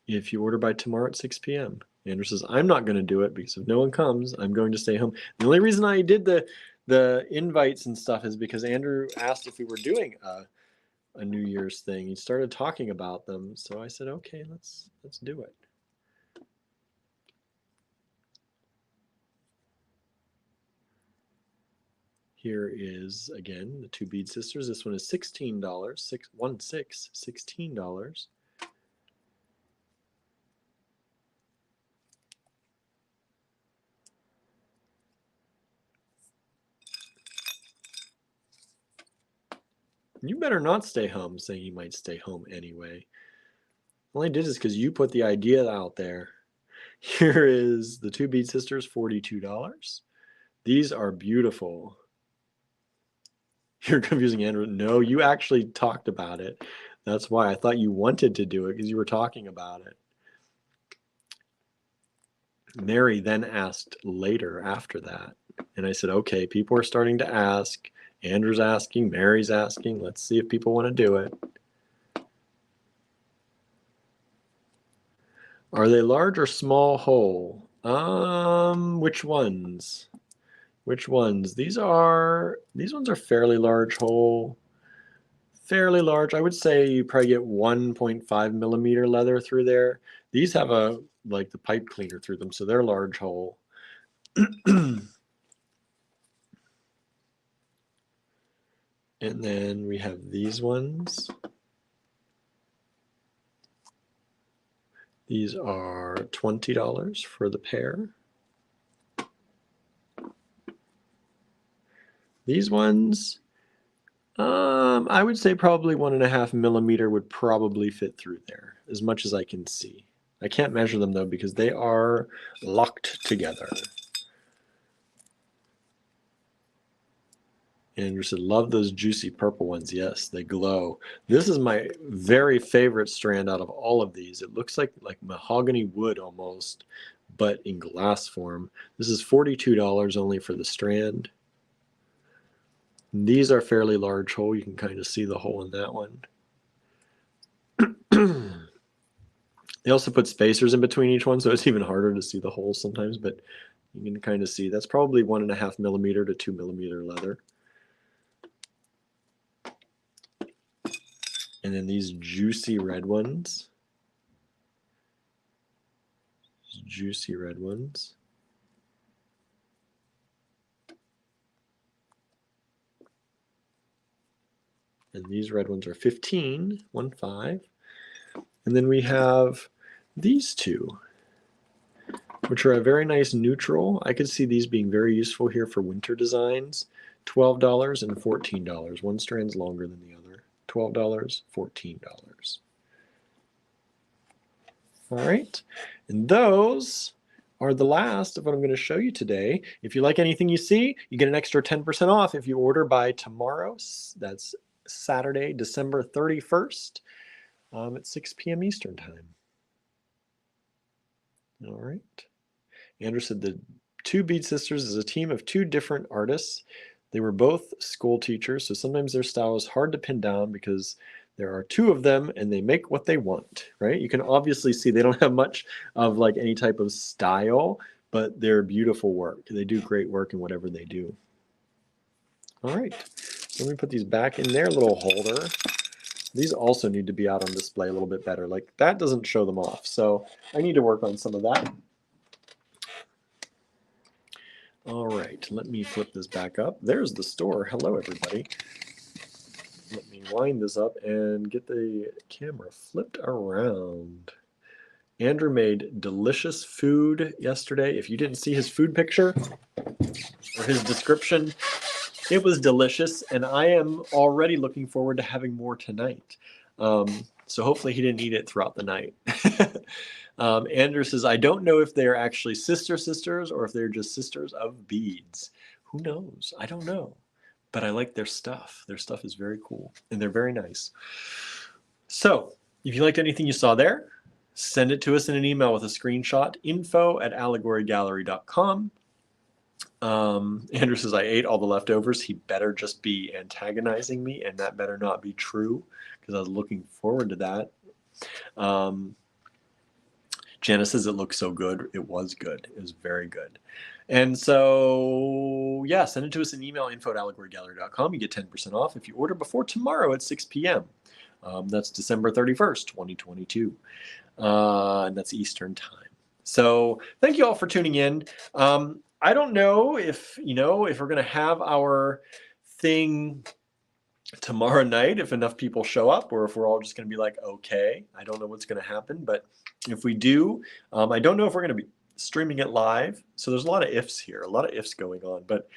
Speaker 1: if you order by tomorrow at 6 p.m. Andrew says, I'm not going to do it because if no one comes, I'm going to stay home. The only reason I did the the invites and stuff is because Andrew asked if we were doing a New Year's thing. He started talking about them, so I said, okay, let's do it. Here is, again, the two bead sisters. This one is $16, $16. You better not stay home, saying you might stay home anyway. All I did is because you put the idea out there. Here is the two bead sisters, $42. These are beautiful. You're confusing Andrew. No, you actually talked about it. That's why I thought you wanted to do it, because you were talking about it. Mary then asked later after that. And I said, okay, people are starting to ask. Andrew's asking, Mary's asking. Let's see if people want to do it. Are they large or small hole? Which ones? Which ones? These ones are fairly large hole. Fairly large. I would say you probably get 1.5 millimeter leather through there. These have like the pipe cleaner through them, so they're large hole. And then we have these ones. These are $20 for the pair. These ones, I would say probably 1.5 millimeter would probably fit through there, as much as I can see. I can't measure them though, because they are locked together. Andrew said, love those juicy purple ones. Yes, they glow. This is my very favorite strand out of all of these. It looks like mahogany wood almost, but in glass form. This is $42 only for the strand. And these are fairly large hole. You can kind of see the hole in that one. They also put spacers in between each one, so it's even harder to see the holes sometimes, but you can kind of see. That's probably 1.5 millimeter to 2 millimeter leather. And then these juicy red ones. Juicy red ones. And these red ones are 15, 1.5. And then we have these two, which are a very nice neutral. I could see these being very useful here for winter designs. $12 and $14. One strand's longer than the other. $12, $14. All right, and those are the last of what I'm going to show you today. If you like anything you see, you get an extra 10% off if you order by tomorrow. That's Saturday, December 31st at 6 p.m. Eastern Time. All right. Andrew said the two bead sisters is a team of two different artists. They were both school teachers, so sometimes their style is hard to pin down because there are two of them and they make what they want, right? You can obviously see they don't have much of like any type of style, but they're beautiful work. They do great work in whatever they do. All right, so let me put these back in their little holder. These also need to be out on display a little bit better. Like that doesn't show them off, so I need to work on some of that. All right, let me flip this back up. There's the store. Hello, everybody. Let me wind this up and get the camera flipped around. Andrew made delicious food yesterday. If you didn't see his food picture or his description, it was delicious, and I am already looking forward to having more tonight. So hopefully he didn't eat it throughout the night. Andrew says, I don't know if they're actually sisters or if they're just sisters of beads. Who knows? I don't know. But I like their stuff. Their stuff is very cool, and they're very nice. So if you liked anything you saw there, send it to us in an email with a screenshot, info@allegorygallery.com. Andrew says, I ate all the leftovers. He better just be antagonizing me, and that better not be true, because I was looking forward to that. Janice says it looks so good. It was good. It was very good. And so, yeah, send it to us in email, info@allegorygallery.com. You get 10% off if you order before tomorrow at 6 p.m. That's December 31st, 2022. And that's Eastern time. So thank you all for tuning in. I don't know if we're going to have our thing tomorrow night, if enough people show up, or if we're all just going to be like, okay. I don't know what's going to happen, but if we do, I don't know if we're going to be streaming it live. So there's a lot of ifs here, a lot of ifs going on. But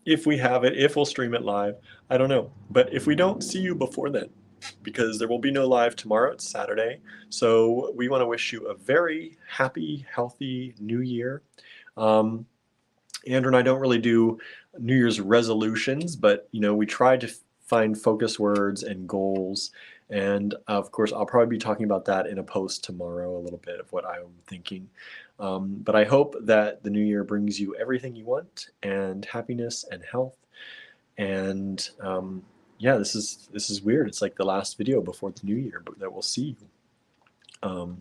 Speaker 1: if we have it, if we'll stream it live, I don't know. But if we don't see you before then, because there will be no live tomorrow, it's Saturday. So we want to wish you a very happy, healthy new year. Andrew and I don't really do New Year's resolutions, but we try to find focus words and goals. And of course, I'll probably be talking about that in a post tomorrow, a little bit of what I'm thinking. But I hope that the new year brings you everything you want, and happiness and health. And yeah, this is weird. It's like the last video before the new year, but that we'll see you.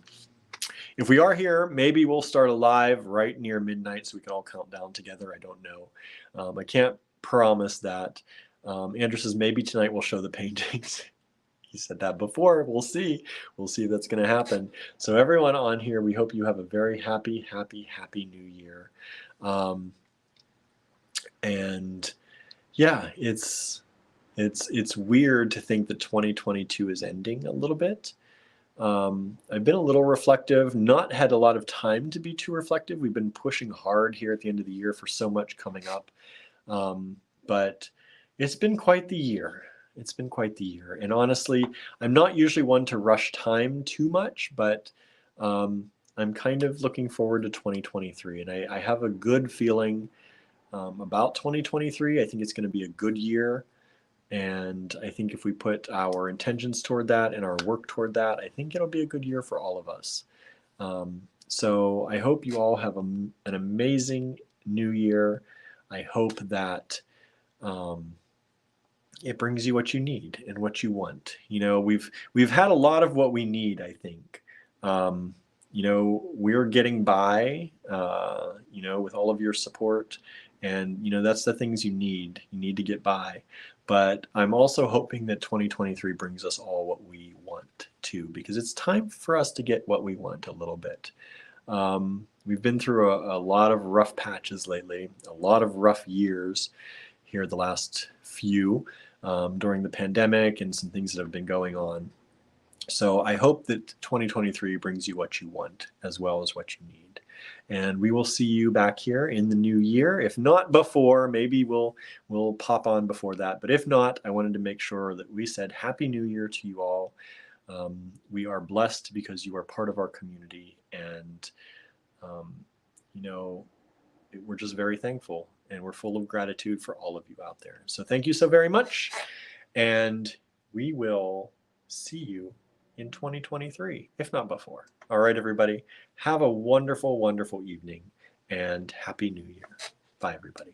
Speaker 1: If we are here, maybe we'll start a live right near midnight so we can all count down together. I don't know. I can't promise that. Andrew says maybe tonight we'll show the paintings. He said that before. We'll see. We'll see if that's going to happen. So everyone on here, we hope you have a very happy, happy, happy new year. And yeah, it's weird to think that 2022 is ending a little bit. I've been a little reflective, not had a lot of time to be too reflective. We've been pushing hard here at the end of the year for so much coming up. But it's been quite the year. It's been quite the year. And honestly, I'm not usually one to rush time too much, but I'm kind of looking forward to 2023. And I have a good feeling about 2023. I think it's going to be a good year. And I think if we put our intentions toward that and our work toward that, I think it'll be a good year for all of us. So I hope you all have an amazing new year. I hope that it brings you what you need and what you want. We've had a lot of what we need, I think. We're getting by, with all of your support. And, that's the things you need. You need to get by. But I'm also hoping that 2023 brings us all what we want too, because it's time for us to get what we want a little bit. We've been through a lot of rough patches lately, a lot of rough years here the last few during the pandemic and some things that have been going on. So I hope that 2023 brings you what you want as well as what you need. And we will see you back here in the new year. If not before, maybe we'll pop on before that. But if not, I wanted to make sure that we said Happy New Year to you all. We are blessed because you are part of our community. And, we're just very thankful. And we're full of gratitude for all of you out there. So thank you so very much. And we will see you in 2023, if not before. All right, everybody. Have a wonderful, wonderful evening and Happy New Year. Bye, everybody.